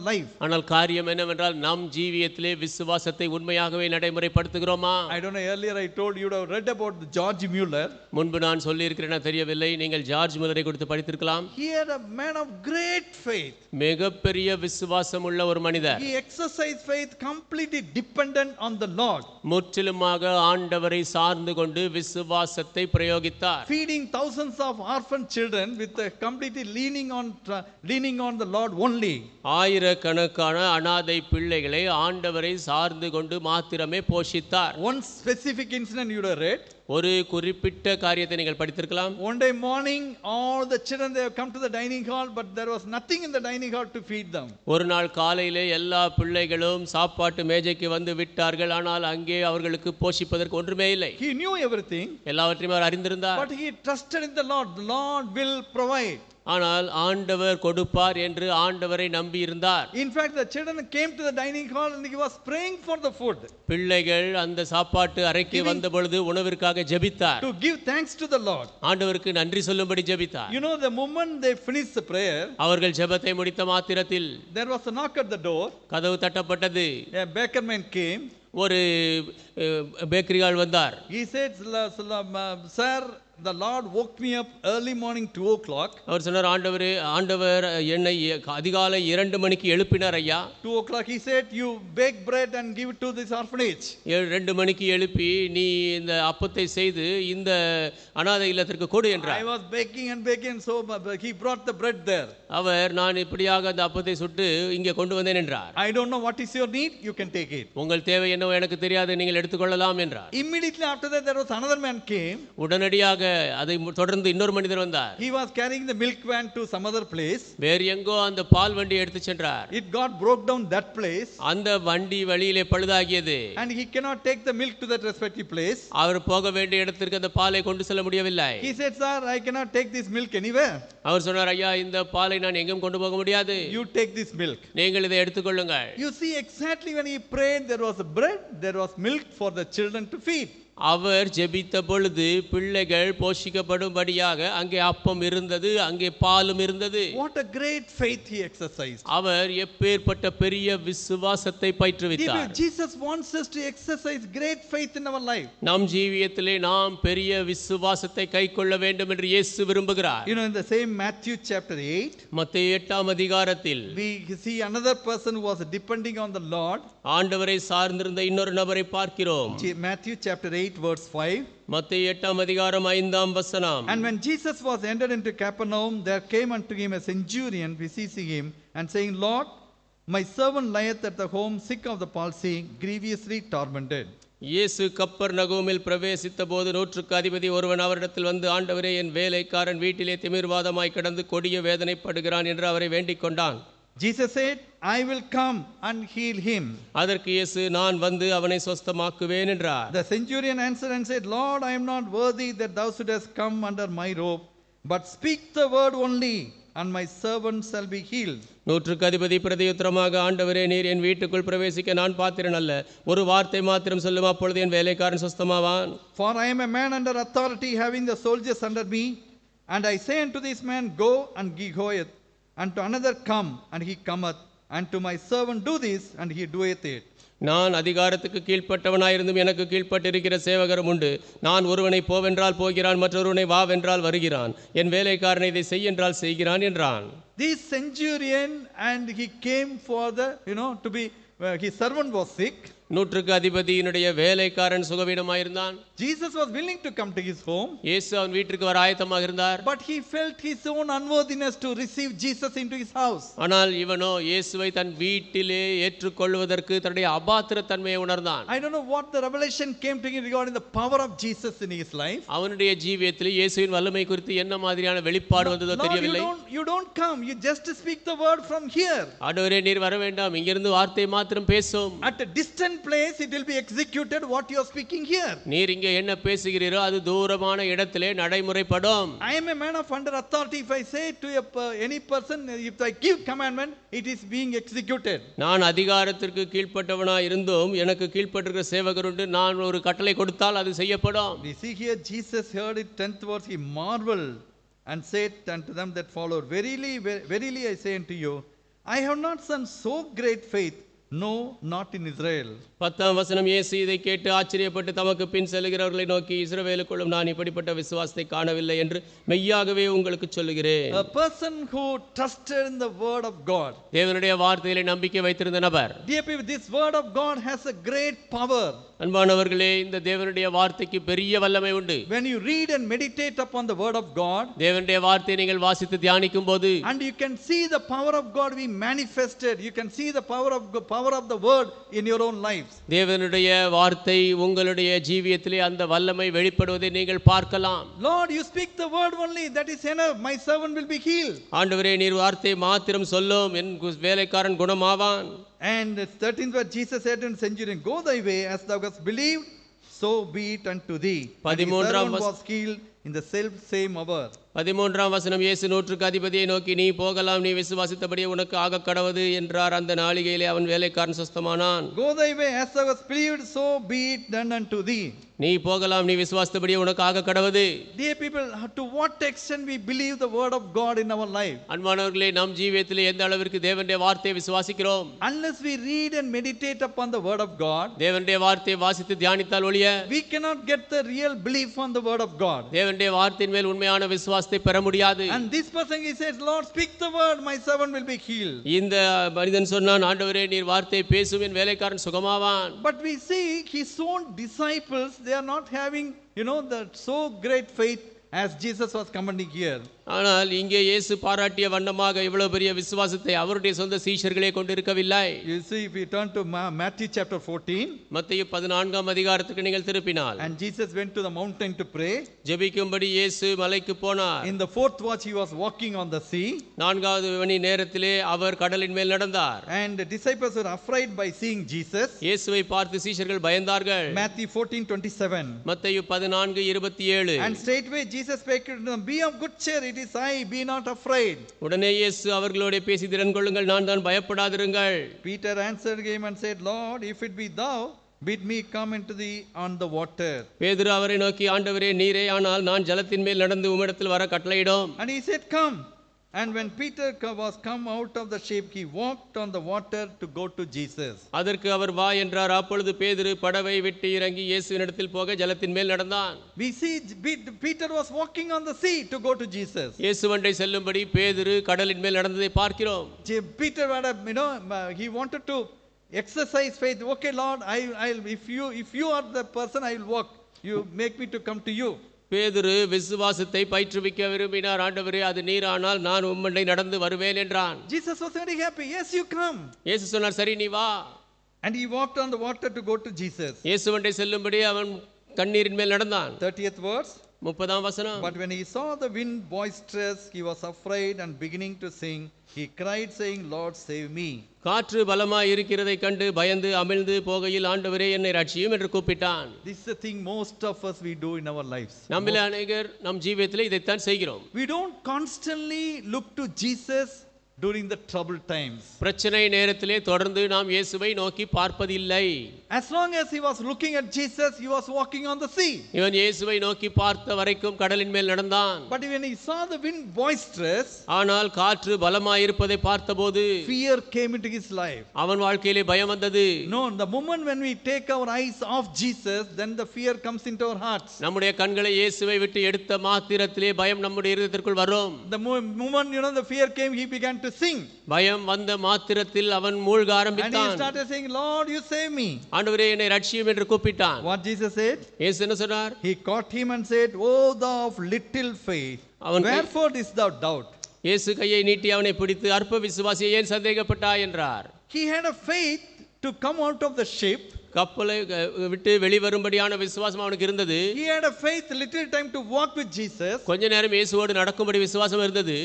life? ஆனால் காரியம் என்னவென்றால் நம் ஜீவியத்திலே விசுவாசத்தை உண்மையாகவே நடைமுறைப்படுத்துகிறோமா? I don't know, earlier I told you, have read about the George Mueller. முன்பு நான் சொல்லி இருக்கிறேனா தெரியவில்லை, நீங்கள் ஜார்ஜ் முல்லரை குறித்து படித்திருக்கலாம். He had a man of great faith. மிகப்பெரிய விசுவாசம் உள்ள ஒரு மனிதர். He exercised faith completely dependent on the Lord. முற்றிலுமாக ஆண்டவரை சார்ந்து கொண்டு விசுவாசத்தை பிரயோகித்தார். Feeding thousands of orphan children with completely leaning on the Lord only. ஆயிரக்கணக்கான அனாதை பிள்ளைகளை ஆண்டவரை சார்ந்து கொண்டு மாத்திரமே போஷித்தார். One specific incident you have read. ஒரு குறிப்பிட்ட காரியத்தை நீங்கள் படித்திருக்கலாம். One day morning, all the children, they have come to the dining hall, but there was nothing in the dining hall to feed them. ஒரு நாள் காலையிலே எல்லா பிள்ளைகளும் சாப்பாட்டு மேஜைக்கு வந்து விட்டார்கள். ஆனால் அங்கே அவர்களுக்கு போஷிப்பதற்கு ஒன்றுமே இல்லை. He knew everything. எல்லாவற்றையும் அவர் அறிந்திருந்தார். But he trusted in the Lord. The Lord will provide. ஆனால் ஆண்டவர் கொடுப்பார் என்று ஆண்டவரை நம்பி இருந்தார். In fact, the children came to the dining hall and he was praying for the food. பிள்ளைகள் அந்த சாப்பாட்டு அறைக்கு வந்த பொழுது உணவிற்காக ஜெபித்தார். To give thanks to the Lord. ஆண்டவருக்கு நன்றி சொல்லும்படி ஜெபித்தார். You know, the moment they finished the prayer, அவர்கள் ஜெபத்தை முடித்த மாத்திரத்தில் there was a knock at the door. கதவு தட்டப்பட்டது. A bakerman came. ஒரு பேக்கரியாள் வந்தார். He said, sir, the Lord woke me up early morning 2 o'clock. அவர் சொன்னார், ஆண்டவர் என்னை அதிகாலை 2 மணிக்கு எழுப்பினார் ஐயா. 2 o'clock he said, you bake bread and give it to this orphanage. 2 மணிக்கு எழுப்பி நீ இந்த அப்பத்தை செய்து இந்த அனாதை இல்லத்திற்கு கொடு என்றார். I was baking and baking, so he brought the bread there. அவர் நான் இப்படியாக அந்த அப்பத்தை சுட்டு இங்கே கொண்டு வந்தேன் என்றார். I don't know what is your need, you can take it. உங்கள் தேவை என்னவோ எனக்கு தெரியாது, நீங்கள் எடுத்துக்கொள்ளலாம் என்றார். Immediately after that there was another man came. உடனடியாக அதை தொடர்ந்து இன்னொரு மனிதர் வந்தார். He was carrying the milk van to some other place. வேறு எங்கோ அந்த பால் வண்டி எடுத்து சென்றார். It got broke down that place. அந்த வண்டி வழியிலே பழுதாகியது. And he cannot take the milk to that respective place. அவர் போக வேண்டிய இடத்திற்கு அந்த பாலை கொண்டு செல்ல முடியவில்லை. He said, sir, I cannot take this milk anywhere. அவர் சொன்னார், ஐயா இந்த பாலை நான் எங்கும் கொண்டு போக முடியாது. You take this milk. நீங்கள் இதை எடுத்துக்கொள்ளுங்கள். You see, exactly when he prayed, there was bread, there was milk for the children to feed. அவர் ஜெபித்த பொழுது பிள்ளைகள் போஷிக்கப்படும்படியாக அங்கே அப்பம் இருந்தது, அங்கே பாலும் இருந்தது. What a great faith he exercised. அவர் எப்பேற்பட்ட பெரிய விசுவாசத்தை பயிற்றுவித்தார். Jesus wants us to exercise great faith in our life. நம் ஜீவியத்திலே நாம் பெரிய விசுவாசத்தை கைக்கொள்ள வேண்டும் என்று இயேசு விரும்புகிறார். You know, in the same Matthew chapter 8, மத்தேயு 8ஆம் அதிகாரத்தில் we see another person who was depending on the Lord. ஆண்டவரை சார்ந்திருந்த இன்னொரு நபரை பார்க்கிறோம். Matthew chapter 8 verse 5. மத்தேயு 8ஆம் அதிகாரம் 5ஆம் வசனம். And when Jesus was entered into Capernaum, there came unto him a centurion beseeching him and saying, Lord, my servant lieth at the home sick of the palsy, grievously tormented. இயேசு கப்பர்நகூமில் பிரவேசித்த போது 100க்கு அதிபதி ஒருவன் அவரிடத்தில் வந்து, ஆண்டவரே, என் வேலைக்காரன் வீட்டிலே திமிர்வாதமாய் கிடந்து கொடிய வேதனைப்படுகிறான் என்று அவரை வேண்டிக் கொண்டான். Jesus said, I will come and heal him. அதற்கு இயேசு, நான் வந்து அவனை சொஸ்தமாக்குவேன் என்றார். The centurion answered and said, Lord, I am not worthy that thou shouldest come under my roof, but speak the word only, and my servant shall be healed. 100க்கு அதிபதி பிரதியுத்தரமாக, ஆண்டவரே, நீர் என் வீட்டுக்குள் பிரவேசிக்க நான் பாத்திரன் அல்ல. ஒரு வார்த்தை மாத்திரம் சொல்லும், அப்பொழுது என் வேலைக்காரன் சொஸ்தமாவான். For I am a man under authority, having the soldiers under me, and I say unto this man, Go, and he goeth, and to another come, and he cometh, and to my servant do this, and he doeth it. நான் அதிகாரத்துக்கு கீழ்ப்பட்டவனாயிருந்தும் எனக்கு கீழ்ப்பட்டிருக்கிற சேவகரும் உண்டு. நான் ஒருவனை போவென்றால் போகிறான், மற்றொருவனை வாவென்றால் வருகிறான். என் வேலைக்காரனை இதை செய்யென்றால் செய்கிறான் என்றான். This centurion, and he came for the, to be, his servant was sick. 100க்கு அதிபதியினுடைய வேலைக்காரன் சுகவீனமாயிருந்தான். Jesus was willing to come to his home. இயேசு அவன் வீட்டிற்கு வர ஆயத்தமாக இருந்தார். But he felt his own unworthiness to receive Jesus into his house. ஆனால் இவனோ இயேசுவை தன் வீட்டிலே ஏற்றுக்கொள்வதற்கு தன்னுடைய அபாத்திரத்தன்மையை உணர்ந்தான். I don't know what the revelation came to him regarding the power of Jesus in his life. அவனுடைய ஜீவியத்தில் இயேசுவின் வல்லமை குறித்து என்ன மாதிரியான வெளிப்பாடு வந்ததோ தெரியவில்லை. You don't come, you just speak the word from here. ஆண்டவரே, நீர் வர வேண்டாம், இங்கிருந்து வார்த்தை மாத்திரம் பேசும். At a distant place it will be executed what you are speaking here. நீர் இங்கே என்ன பேசுகிறீரோ அது தூரமான இடத்திலே நடைமுறைப்படும். I am a man of under authority. If I say to any person, if I give commandment, it is being executed. நான் அதிகாரத்திற்கு கீழ்ப்பட்டவனாய் இருந்தும் எனக்கு கீழ்ப்பட்டிருக்கிற சேவகருண்டு நான் ஒரு கட்டளை கொடுத்தால் அது செய்யப்படும். We see here Jesus heard it 10th verse, he marveled and said unto them that followed, verily, verily I say unto you, I have not seen so great faith, no, not in Israel. 10ஆம் வசனம், இயேசு இதை கேட்டு ஆச்சரியப்பட்டு தமக்கு பின் செல்கிறவர்களை நோக்கி, இஸ்ரவேலுக்குள்ளும் நான் இப்படிப்பட்ட விசுவாசத்தை காணவில்லை என்று மெய்யாகவே உங்களுக்கு சொல்லுகிறேன். A person who trusted in the word of God. தேவனுடைய வார்த்தையிலே நம்பிக்கை வைத்திருந்த நபர். Dear people, this word of God has a great power. அன்பானவர்களே, இந்த தேவனுடைய வார்த்தைக்கு பெரிய வல்லமை உண்டு. When you read and meditate upon the word of God, தேவனுடைய வார்த்தையை நீங்கள் வாசித்து தியானிக்கும் போது, and you can see the power of God be manifested, you can see the power of the word in your own lives. தேவனுடைய வார்த்தை உங்களுடைய ஜீவியத்திலே அந்த வல்லமை வெளிப்படுவதை நீங்கள் பார்க்கலாம். Lord, you speak the word only, that is enough, my servant will be healed. ஆண்டவரே, நீர் வார்த்தை மாத்திரம் சொல்லும், என் வேலைக்காரன் குணமாவான். And 13th verse, Jesus said to the centurion, go thy way, as thou hast believed, so be it unto thee. And his servant was healed in the self same hour. 13ஆம் வசனம், இயேசு நூற்றுக்கு அதிபதியை நோக்கி, நீ போகலாம், நீ விசுவாசித்தபடியே உனக்கு ஆக கடவது என்றார். அந்த நாளிகையிலே அவன் வேலைக்காரன் சுஸ்தமானான். Go thy way, as thou hast believed, so be it done unto thee. நீ போகலாம், நீ விசுவாசித்தபடியே உனக்கு ஆக கடவது. Dear people, to what extent we believe the word of God in our life? அன்பானவர்களே, நம் ஜீவியத்திலே எந்த அளவிற்கு தேவனுடைய வார்த்தையை விசுவாசிக்கிறோம்? Unless we read and meditate upon the word of God, தேவனுடைய வார்த்தையை வாசித்து தியானித்தால் ஒழிய we cannot get the real belief on the word of God. தேவனுடைய வார்த்தையின் மேல் உண்மையான விசுவாசத்தை பெற முடியாது. And this person, he says, Lord, speak the word, my servant will be healed. இந்த மனிதன் சொன்னான், ஆண்டவரே, நீர் வார்த்தையை பேசும், என் வேலைக்காரன் சுகமாவான். But we see his own disciples, they are not having, the so great faith as Jesus was commanding here. ஆனால் இங்கே இயேசு பாராட்டிய வண்ணமாக இவ்வளவு பெரிய விசுவாசத்தை அவருடைய சொந்த சீஷர்களே கொண்டிருக்கவில்லை. You see, if we turn to Matthew chapter 14, மத்தேயு 14ஆம் அதிகாரத்துக்கு நீங்கள் திருப்பினால், and Jesus went to the mountain to pray. ஜெபிக்கும்படி இயேசு மலைக்கு போனார். In the fourth watch he was walking on the sea. 4வது மணி நேரத்திலே அவர் கடலின் மேல் நடந்தார். And the disciples were afraid by seeing Jesus. இயேசுவை பார்த்து சீஷர்கள் பயந்தார்கள். Matthew 14:27. மத்தேயு 14:27. And straightway Jesus spake to them, be of good cheer, it is I, be not afraid. உடனே இயேசு அவர்களோடு பேசி, திடன் கொள்ளுங்கள், நான் தான், பயப்படாதிருங்கள். Peter answered him and said, Lord, if it be thou, bid me come into thee on the water. பேதுரு அவரை நோக்கி, ஆண்டவரே, நீரே ஆனால் நான் ஜலத்தின் மேல் நடந்து உம்மிடத்தில் வர கட்டளையிடும். And he said, come. And when Peter was come out of the ship, he walked on the water to go to Jesus. அதற்கு அவர் வா என்றார். அப்பொழுது பேதுரு படவை விட்டு இறங்கி இயேசுவினிடத்தில் போக ஜலத்தின் மேல் நடந்தான். We see Peter was walking on the sea to go to Jesus. இயேசுவண்டை செல்லும்படி பேதுரு கடலின் மேல் நடந்ததை பார்க்கிறோம். Peter had he wanted to exercise faith. Okay, Lord, if you are the person, I will walk. You make me to come to you. பேதுரு விசுவாசத்தை பயிற்றுவிக்க விரும்பினார். ஆண்டவரே, அது நீரானால் நான் உம்மண்டை நடந்து வருவேன் என்றான். Jesus was very happy. Yes, you come. இயேசு சொன்னார், சரி, நீ வா. And he walked on the water to go to Jesus. இயேசுவண்டை செல்லும்படி அவன் தண்ணீரின் மேல் நடந்தான். 30th verse. 30ஆம் வசனம். But when he saw the wind boisterous, he was afraid, and beginning to sing, he cried, saying, Lord, save me. காற்று பலமாய் இருக்கிறதை கண்டு பயந்து அமிழ்ந்து போகையில், ஆண்டவரே, என்னை ரட்சியும் என்று கூப்பிட்டான். This is the thing most of us we do in our lives. நம்மிலே அநேகர் நம் ஜீவியத்திலே இதைத்தான் செய்கிறோம். We don't constantly look to Jesus during the troubled times. பிரச்சனை நேரத்திலே தொடர்ந்து நாம் இயேசுவை நோக்கி பார்ப்பதில்லை. As long as he was looking at Jesus, he was walking on the sea. இவன் இயேசுவை நோக்கி பார்த்த வரைக்கும் கடலின் மேல் நடந்தான். But when he saw the wind boisterous, ஆனால் காற்று பலமாய் இருப்பதை பார்த்தபோது fear came into his life. அவன் வாழ்க்கையிலே பயம் வந்தது. No, the moment when we take our eyes off Jesus, then the fear comes into our hearts. நம்முடைய கண்களை இயேசுவை விட்டு எடுத்த மாத்திரத்திலே பயம் நம்முடைய இதயத்திற்குள் வரும். The moment the fear came, he began to sing. பயம் வந்த மாத்திரத்தில் அவன் மூழ்க And he ஆரம்பித்தான். started saying, Lord, you save me. ஆண்டவரே, என்னை ரட்சியும் என்று கூப்பிட்டான். What Jesus said? இயேசு என்ன சொன்னார்? He caught him and said, oh, thou of little faith, wherefore didst thou doubt? இயேசு கையை நீட்டி அவனை பிடித்து, அற்ப விசுவாசியே, ஏன் சந்தேகப்பட்டாய் என்றார். He had a faith to come out of the ship. கப்பலை விட்டு வெளிவரும்படியான விசுவாசம் அவனுக்கு இருந்தது. He had a faith, little time to walk with Jesus. கொஞ்ச நேரம் இயேசுவோடு நடக்கும்படி விசுவாசம் இருந்தது.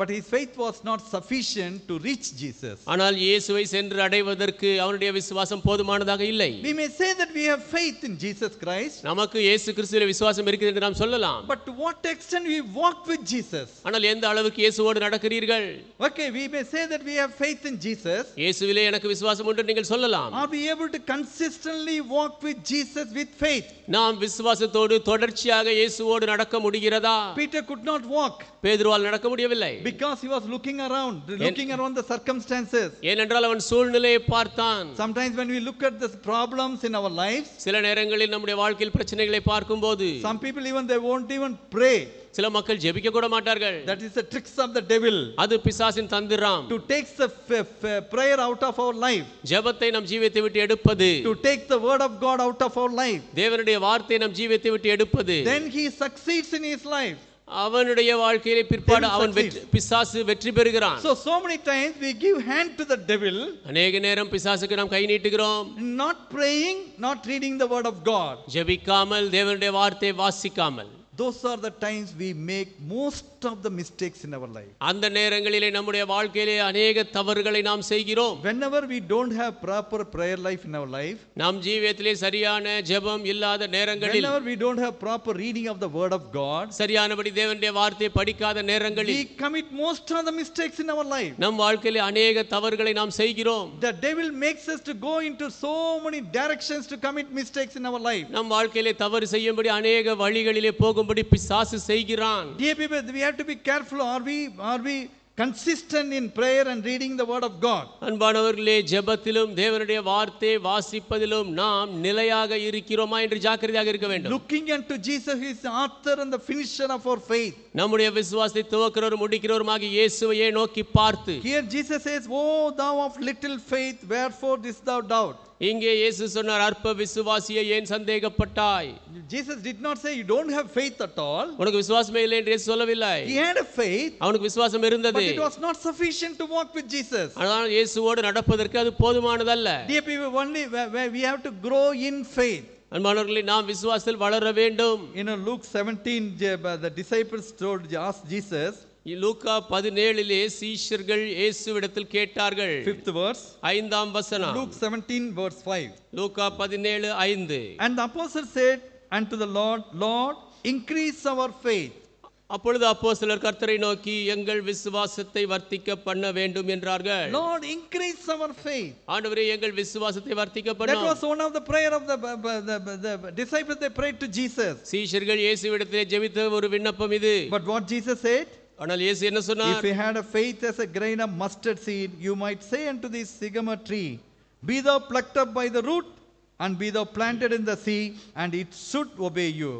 but his faith was not sufficient to reach Jesus. ஆனால் இயேசுவை சென்று அடைவதற்கு அவனுடைய விசுவாசம் போதுமானதாக இல்லை. We may say that we have faith in Jesus Christ, நமக்கு இயேசு கிறிஸ்துவிலே விசுவாசம் இருக்கிறது என்று நாம் சொல்லலாம். but to what extent we walk with Jesus? ஆனால் எந்த அளவுக்கு இயேசுவோடு நடக்கிறீர்கள்? Okay, we may say that we have faith in Jesus. இயேசுவிலே எனக்கு விசுவாசம் உண்டு நீங்கள் சொல்லலாம். Are we able to consistently walk with Jesus with faith? நாம் விசுவாசத்தோடு தொடர்ச்சியாக இயேசுவோடு நடக்க முடிகிறதா? Peter could not walk பேதுருவால் நடக்க முடியவில்லை. because he was looking around the circumstances. ஏனென்றால் அவன் சூழ்நிலையை பார்த்தான். Sometimes when we look at the problems in our lives, சில நேரங்களில் நம்முடைய வாழ்க்கையில் பிரச்சனைகளை பார்க்கும்போது some people even they won't even pray. சில மக்கள் ஜெபிக்க கூட மாட்டார்கள். That is the tricks of the devil அது பிசாசின் தந்திரம். to take the prayer out of our life, ஜெபத்தை நம் ஜீவியத்தை விட்டு எடுப்பது, to take the word of God out of our life. தேவனுடைய வார்த்தை நம் ஜீவியத்தை விட்டு எடுப்பது. Then he succeeds in his life. அவனுடைய வாழ்க்கையிலே பிற்பாடு அவன் பிசாசு வெற்றி பெறுகிறான். So many times we give hand to the devil, அநேக நேரம் பிசாசுக்கு நாம் கை நீட்டுகிறோம். not praying, not reading the word of God. ஜெபிக்காமல் தேவனுடைய வார்த்தை வாசிக்காமல். Those are the times we make most of the mistakes in our life. அந்த நேரங்களிலே நம்முடைய வாழ்க்கையிலே அநேக தவறுகளை நாம் செய்கிறோம். Whenever we don't have proper prayer life in our life, நம் ஜீவியத்திலே சரியான ஜெபம் இல்லாத நேரங்களில், whenever we don't have proper reading of the word of God, சரியானபடி தேவனுடைய வார்த்தையை படிக்காத நேரங்களில் we commit most of the mistakes in our life. நம் வாழ்க்கையிலே அநேக தவறுகளை நாம் செய்கிறோம். The devil makes us to go into so many directions to commit mistakes in our life. நம் வாழ்க்கையிலே தவறு செய்யும்படி அநேக வழிகளிலே போகும்படி பிசாசு செய்கிறான். Dear people, we have to be careful. Are we consistent in prayer and reading the word of God? அன்பானவர்களே, ஜெபத்திலும் தேவனுடைய வார்த்தையை வாசிப்பதிலும் நாம் நிலையாக இருக்கிறோமா என்று ஜாக்கிரதையாக இருக்க வேண்டும். Looking unto Jesus, he is the author and the finisher of our faith. நம்முடைய விசுவாசத்தை துவக்கிறவரும் முடிக்கிறவருமாகிய இயேசுவையே நோக்கி பார்த்து, Here Jesus says, "Oh thou of little faith, wherefore didst thou doubt?" இங்கே இயேசு சொன்னார், அற்ப விசுவாசியே ஏன் சந்தேகப்பட்டாய்? Jesus did not say you don't have faith at all. உனக்கு விசுவாசமே இல்லை என்று இயேசு சொல்லவில்லை. He had a faith, அவனுக்கு விசுவாசம் இருந்தது. but it was not sufficient to walk with Jesus. ஆனால் இயேசுவோடு நடப்பதற்கு அது போதுமானதல்ல. Dear people, only where we have to grow in faith. அன்பானவர்களே, நாம் விசுவாசத்தில் வளர வேண்டும். In Luke 17, the disciples asked Jesus, லூக்கா 17 சீஷர்கள் இயேசுவிடத்தில் கேட்டார்கள். 5th verse, 5ஆம் வசனம். Luke 17 verse 5. Luca 17:5. And the apostle said unto the Lord, Lord, increase our faith. அப்பொழுது அப்போஸ்தலர் கர்த்தரை நோக்கி எங்கள் விசுவாசத்தை வர்த்திக்க பண்ண வேண்டும் என்றார்கள். Lord, increase our faith. ஆண்டவரே, எங்கள் விசுவாசத்தை வர்த்திக்க That பண்ணும். was one of the prayer of the disciples. They prayed to Jesus. சீஷர்கள் இயேசுவிடத்திலே ஜெபித்த ஒரு விண்ணப்பம் இது. But what Jesus said? ஆனால் இயேசு என்ன சொன்னார்? If you had a faith as a grain of mustard seed, you might say unto this sycamore tree, be thou plucked up by the root, and be thou planted in the sea, and it should obey you.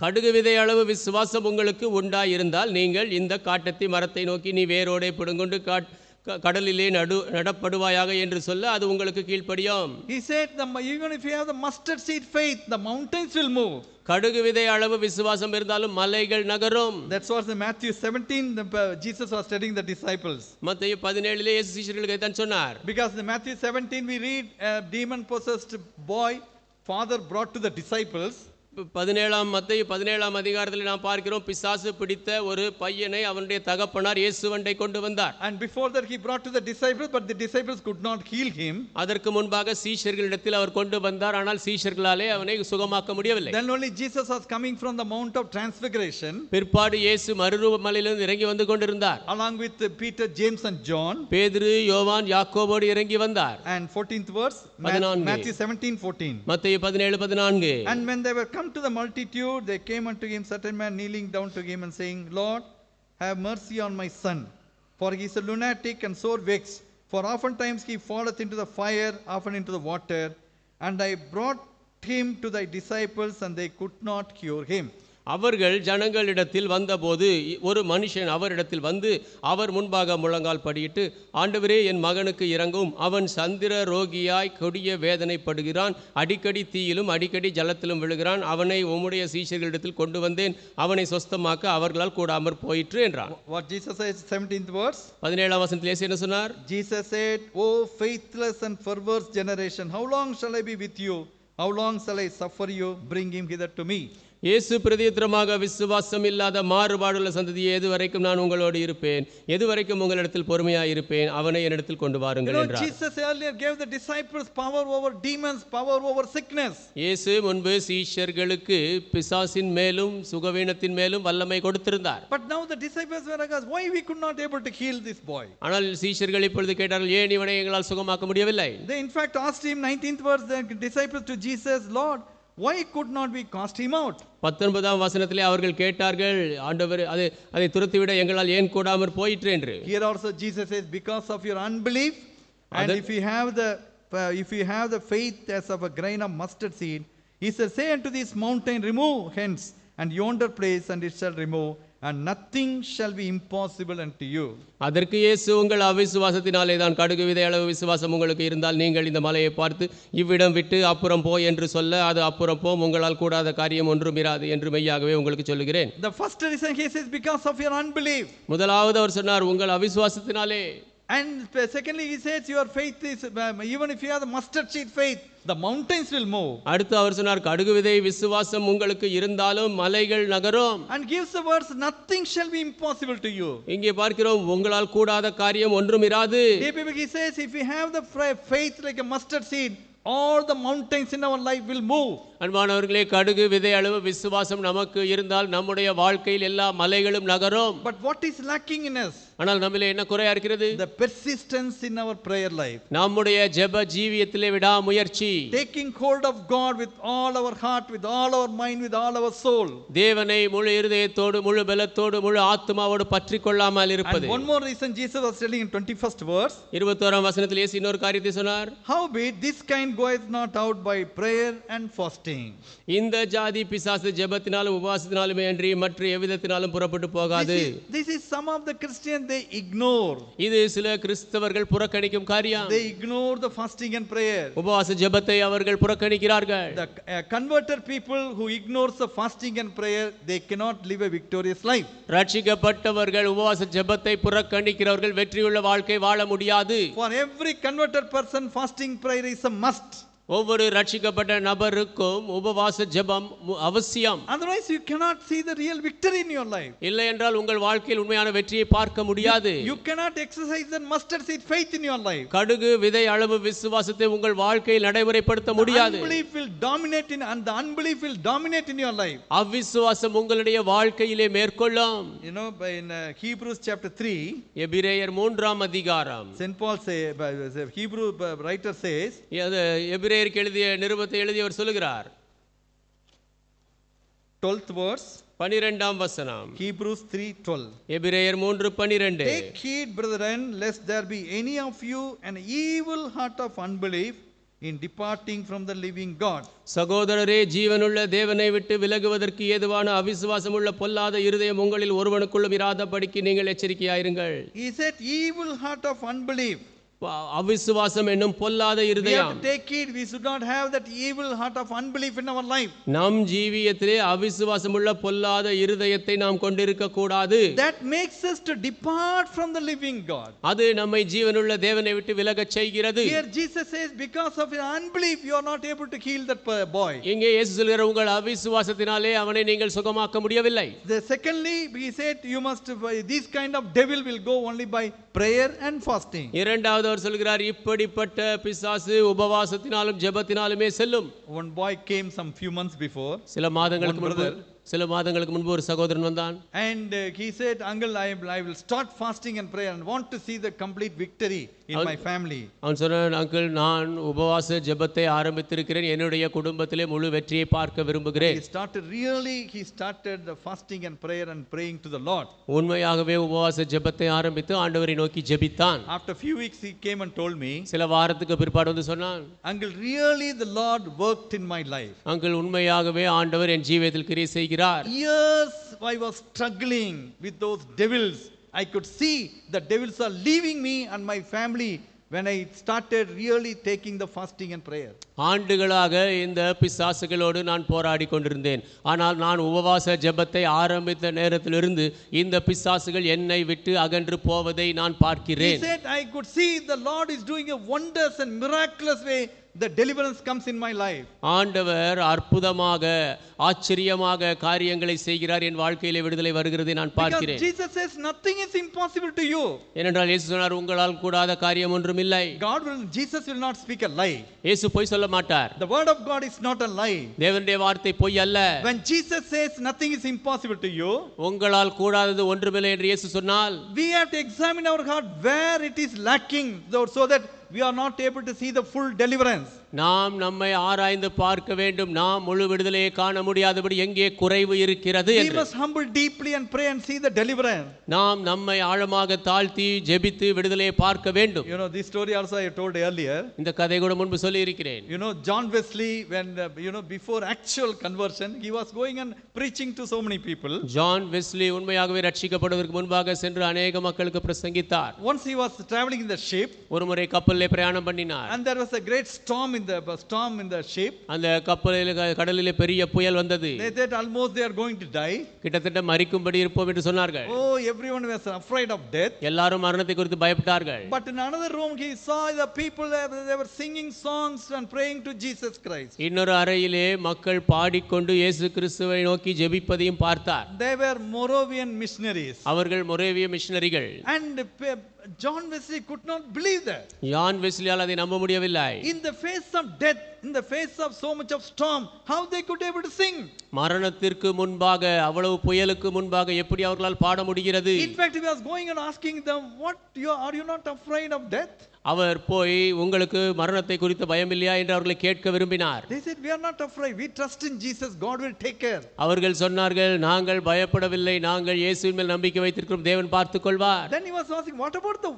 கடுகு விதை அளவு விசுவாசம் உங்களுக்கு உண்டாயிருந்தால் நீங்கள் இந்த காட்டத்தி மரத்தை நோக்கி நீ வேரோடே பிடுங்கொண்டு கடலிலே நடப்படுவாயாக என்று சொல்ல அது உங்களுக்கு கீழ்ப்படியும். He said, even if you have the mustard seed faith, the mountains will move. கடுகு விதை அளவு விசுவாசம் இருந்தாலும் மலைகள் நகரும். That's what in Matthew 17 Jesus was telling the disciples. மத்தேயு 17 இயேசு சீஷர்களுக்கு தான் சொன்னார். Because in Matthew 17 we read a demon possessed boy father brought to the disciples. மத்தேயு 17ஆம் அதிகாரத்தில் நாம் பார்க்கிறோம், பிசாசு பிடித்த ஒரு பையனை அவனுடைய தகப்பனார் இயேசுவண்டை கொண்டு வந்தார். And before that he brought to the disciples, but the disciples could not heal him. அதற்கு முன்பாக சீஷர்களிடத்தில் அவர் கொண்டு வந்தார், ஆனால் சீஷர்களாலே அவனை சுகமாக்க முடியவில்லை. Then only Jesus was coming from the Mount of Transfiguration. பிற்பாடு இயேசு மறுரூப மலையிலிருந்து இறங்கி வந்து கொண்டிருந்தார். Along with Peter, James and John. பேதுரு, யோவான், யாக்கோபோடு இறங்கி வந்தார். And 14th verse, 14. Matthew 17:14. மத்தேயு 17:14. And when they were come to the multitude, they came unto him, certain man kneeling down to him and saying, Lord, have mercy on my son, for he is a lunatic and sore vexed, for oftentimes he falleth into the fire, often into the water, and I brought him to thy disciples, and they could not cure him. அவர்கள் ஜனங்களிடத்தில் வந்தபோது ஒரு மனுஷன் அவரிடத்தில் வந்து அவர் முன்பாக முழங்கால் படியிட்டு, ஆண்டவரே, என் மகனுக்கு இறங்கும், அவன் சந்திர ரோகியாய் கொடிய வேதனைப்படுகிறான், அடிக்கடி தீயிலும் அடிக்கடி ஜலத்திலும் விழுகிறான், அவனை உம்முடைய சீஷர்களிடத்தில் கொண்டு வந்தேன், அவனை சொஸ்தமாக்க அவர்களால் கூடாமற் போயிற்று என்றார். What Jesus says, 17th verse. 17ஆம் வசனத்தில் இயேசு என்ன சொன்னார்? Jesus said, O faithless and perverse generation, how long shall I be with you? How long shall I suffer you? Bring him hither to me. இயேசு பிரதியுத்தரமாக, விசுவாசம் இல்லாத மாறுபாடுள்ள சந்ததியே, எதுவரைக்கும் நான் உங்களோடு இருப்பேன், எதுவரைக்கும் உங்களிடத்தில் பொறுமையாக இருப்பேன், அவனை என்னிடத்தில் கொண்டு வாருங்கள் என்றார். Jesus earlier gave the disciples power over demons, power over sickness. இயேசு முன்பு சீஷர்களுக்கு பிசாசின் மேலும் சுகவீனத்தின் மேலும் வல்லமை கொடுத்திருந்தார். But now the disciples were asked, why we could not able to heal this boy? ஆனால் சீஷர்கள் இப்பொழுது கேட்டார்கள், ஏன் இவனை எங்களால் சுகமாக்க முடியவில்லை? They in fact asked him, 19th verse, the disciples to Jesus, Lord, why could not we cast him out? 19ஆம் வசனத்திலே அவர்கள் கேட்டார்கள், ஆண்டவர் அதை துரத்திவிட எங்களால் ஏன் கூடாமற் போயிற்று என்று. Here also Jesus says, because of your unbelief, and if you have the faith as of a grain of mustard seed, he says, say unto this mountain, remove hence and yonder place, and it shall remove, and nothing shall be impossible unto you. அதற்கு இயேசு, உங்கள் அவிசுவாசத்தினாலே தான், கடுகு விதை அளவு விசுவாசம் உங்களுக்கு இருந்தால் நீங்கள் இந்த மலையை பார்த்து இவ்விடம் விட்டு அப்புறம் போ என்று சொல்ல அது அப்புறம் போம், உங்களால் கூடாத காரியம் ஒன்றும் இராது என்று மெய்யாகவே உங்களுக்கு சொல்லுகிறேன். The first reason he says, because of your unbelief. முதலாவது அவர் சொன்னார், உங்கள் அவிசுவாசத்தினாலே. And secondly he says, your faith is, even if you have the mustard seed faith, the mountains will move. அடுத்து அவர் சொன்னார், கடுகு விதை விசுவாசம் உங்களுக்கு இருந்தாலும் மலைகள் நகரும். And gives the words, nothing shall be impossible to you. இங்கே பார்க்கிறோம், உங்களால் கூடாத காரியம் ஒன்றும் இராது. He says, if you have the faith like a mustard seed, all the mountains in our life will move. அன்பானவர்களே, கடுகு விதை அளவு விசுவாசம் நமக்கு இருந்தால் நம்முடைய வாழ்க்கையில் எல்லா மலைகளும் நகரும். But what is lacking in us? ஆனால் நம்மிலே என்ன குறையா இருக்கிறது? The persistence in our prayer life. நம்முடைய ஜெப ஜீவியத்திலே விடாமுயற்சி. Taking hold of God with all our heart, with all our mind, with all our soul. தேவனை முழு இருதயத்தோடு, முழு பலத்தோடு, முழு ஆத்துமாவோடு பற்றிக் கொள்ளாமல் இருப்பது. And one more reason Jesus was telling in 21st verse. 21ஆம் வசனத்தில் இயேசு இன்னொரு காரியத்தை சொன்னார். Howbeit this kind goeth not out by prayer and fasting. இந்த ஜாதி பிசாசு ஜெபத்தினாலும் உபவாசத்தினாலுமே அன்றி மற்ற எவ்விதத்தினாலும் புறப்பட்டு போகாது. This is some of the Christians they ignore. இது சில கிறிஸ்தவர்கள் புறக்கணிக்கும் காரியம். They ignore the fasting and prayer. உபவாச ஜெபத்தை அவர்கள் புறக்கணிக்கிறார்கள். The converted people who ignores the fasting and prayer, they cannot live a victorious life. ரட்சிக்கப்பட்டவர்கள் உபவாச ஜெபத்தை புறக்கணிக்கிறவர்கள் வெற்றியுள்ள வாழ்க்கை வாழ முடியாது. For every converted person, fasting prayer is a must. ஒவ்வொரு ரட்சிக்கப்பட்ட நபருக்கும் உபவாச ஜெபம் அவசியம். Otherwise you cannot see the real victory in your life. இல்லை என்றால் உங்கள் வாழ்க்கையில் உண்மையான வெற்றியை பார்க்க முடியாது. You cannot exercise the mustard seed faith in your life. கடுகு விதை அளவு விசுவாசத்தை உங்கள் வாழ்க்கையில் நடைமுறைப்படுத்த முடியாது. Unbelief will dominate and the unbelief will dominate in your life. அவிசுவாசம் உங்களுடைய வாழ்க்கையிலே மேற்கொள்ளும். You know, in Hebrews chapter 3, எபிரேயர் 3ஆம் அதிகாரம், St. Paul Hebrew writer says, எபிரேயருக்கு எழுதிய நிருபத்தை எழுதியவர் சொல்லுகிறார், 12th verse, 12ஆம் வசனம், Hebrews 3:12. எபிரேயர் 3:12. Take heed, brethren, lest there be any of you an evil heart of unbelief in departing from the living God. சகோதரரே, ஜீவனுள்ள தேவனை விட்டு விலகுவதற்கு ஏதுவான அவிசுவாசமுள்ள பொல்லாத இருதயம் உங்களில் ஒருவனுக்குள்ளும் இராதபடிக்கு நீங்கள் எச்சரிக்கையாயிருங்கள். He said evil heart of unbelief. அவிசுவாசம் என்னும் பொல்லாத We have இருதயம். to take it. We should not have that evil heart of unbelief in our life. நம் ஜீவியத்திலே அவிசுவாசமுள்ள பொல்லாத இருதயத்தை நாம் கொண்டிருக்க கூடாது. That makes us to depart from the living God. அது நம்மை ஜீவனுள்ள தேவனை விட்டு விலகச் செய்கிறது. Here Jesus says, because of your unbelief you are not able to heal that boy. இங்கே இயேசு சொல்கிறார், உங்கள் அவிசுவாசத்தினாலே அவனை நீங்கள் சுகமாக்க முடியவில்லை. Secondly, he said you must, this kind of devil will go only by prayer and fasting. இரண்டாவது அவர் சொல்கிறார், இப்படிப்பட்ட பிசாசு உபவாசத்தினாலும் ஜெபத்தினாலுமே செல்லும். One boy came some few months before. சில மாதங்களுக்கு முன்பு ஒரு சகோதரன் வந்தான். And he said, uncle, I will start fasting and prayer and want to see the complete victory in my family. அவன் சொன்னான், அங்கிள், நான் உபவாச ஜெபத்தை ஆரம்பித்திருக்கிறேன், என்னுடைய குடும்பத்திலே முழு வெற்றியை பார்க்க விரும்புகிறேன். He started the fasting and prayer and praying to the Lord. உண்மையாகவே உபவாச ஜெபத்தை ஆரம்பித்து ஆண்டவரை நோக்கி ஜெபித்தான். After few weeks he came and told me, சில வாரத்துக்கு பிற்பாடு வந்து சொன்னான், uncle, really the Lord worked in my life. Uncle, உண்மையாகவே ஆண்டவர் என் ஜீவியத்தில் கிரியை செய்கிறார். Years I was struggling with those devils. I could see the devils are leaving me and my family when I started really taking the fasting and prayer. ஆண்டுகளாக இந்த பிசாசுகளோடு நான் போராடி கொண்டிருந்தேன். ஆனால் நான் உபவாச ஜெபத்தை ஆரம்பித்த நேரத்திலிருந்து இந்த பிசாசுகள் என்னை விட்டு அகன்று போவதை நான் He பார்க்கிறேன். said, I could see the Lord is doing a wonders and miraculous way. The deliverance comes in my life. ஆண்டவர் அற்புதமாக ஆச்சரியமாக காரியங்களை செய்கிறார், என் வாழ்க்கையிலே விடுதலை வருகிறதை நான் Because பார்க்கிறேன். Jesus says nothing is impossible to you. ஏனென்றால் இயேசு சொன்னார், உங்களால் கூடாத காரியம் ஒன்றும் இல்லை. Jesus will not speak a lie. இயேசு பொய் சொல்ல மாட்டார். The word of God is not a lie. தேவனுடைய வார்த்தை பொய் அல்ல. When Jesus says nothing is impossible to you, உங்களால் கூடாதது ஒன்றுமில்லை என்று இயேசு சொன்னால், we have to examine our heart where it is lacking, so that we are not able to see the full deliverance. நாம் நம்மை ஆராய்ந்து பார்க்க வேண்டும். நாம் முழு விடுதலையை காண முடியாதபடி எங்கே குறைவு இருக்கிறது We என்று. must humble deeply and pray and see the deliverance. நாம் நம்மை ஆழமாக தாழ்த்தி ஜெபித்து விடுதலையை பார்க்க வேண்டும். You know, this story also I told earlier. இந்த கதை கூட முன்பு சொல்லி இருக்கிறேன். You know, John Wesley, when before actual conversion, he was going and preaching to so many people. John Wesley உண்மையாகவே ரட்சிக்கப்படுவதற்கு முன்பாக சென்று அநேக மக்களுக்கு பிரசங்கித்தார். Once he was traveling in the ship, ஒரு முறை கப்பலிலே பிரயாணம் பண்ணினார். and there was a great storm in the ship. அந்த கப்பலில் கடலிலே பெரிய புயல் வந்தது. They said almost they are going to die. கிட்டத்தட்ட மரிக்கும்படி இருப்போம் என்று சொன்னார்கள். Oh, everyone was afraid of death. எல்லாரும் மரணத்தை குறித்து பயப்பட்டார்கள். But in another room he saw the people, they were singing songs and praying to Jesus Christ. இன்னொரு அறையிலே மக்கள் பாடிக்கொண்டு இயேசு கிறிஸ்துவை நோக்கி ஜெபிப்பதையும் பார்த்தார். They were Moravian missionaries. அவர்கள் மொரேவிய மிஷனரிகள். And John Wesley could not believe that. John வெஸ்லியால் அதை நம்ப முடியவில்லை. In the face of death, in the face of so much of storm, how they could able to sing? மரணத்திற்கு முன்பாக, அவ்வளவு புயலுக்கு முன்பாக எப்படி அவர்களால் பாட முடிகிறது? In fact, he was going and asking them, are you not afraid of death? அவர் போய், உங்களுக்கு மரணத்தை குறித்த பயம் இல்லையா என்று அவர்களை கேட்க விரும்பினார். They said, we are not afraid, we trust in Jesus, God will take care. அவர்கள் சொன்னார்கள், நாங்கள் பயப்படவில்லை, நாங்கள் இயேசுவின் மேல் நம்பிக்கை வைத்திருக்கிறோம், தேவன் பார்த்துக் கொள்வார். Then he was asking, what about the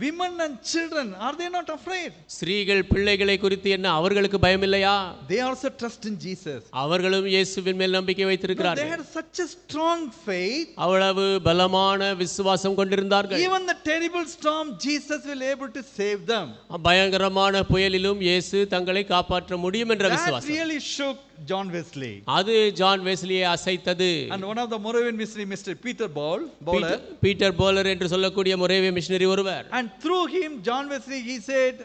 women and children, are they not afraid? ஸ்திரீகள் பிள்ளைகளை குறித்து என்ன, அவர்களுக்கு பயம் இல்லையா? They also trust in Jesus. அவர்களும் இயேசுவின் மேல் நம்பிக்கை They வைத்திருக்கிறார்கள். had such a strong faith. அவ்வளவு பலமான விசுவாசம் கொண்டிருந்தார்கள். Even the terrible storm, Jesus will able to save them. பயங்கரமான புயலிலும் இயேசு தங்களை காப்பாற்ற முடியும் என்ற That விசுவாசம். really shook John Wesley. அது ஜான் வெஸ்லியை அசைத்தது. And one of the Moravian missionary, Mr. Peter Bowler, Peter Bowler என்று சொல்லக்கூடிய மொரேவிய மிஷனரி ஒருவர். and through him, John Wesley, he said,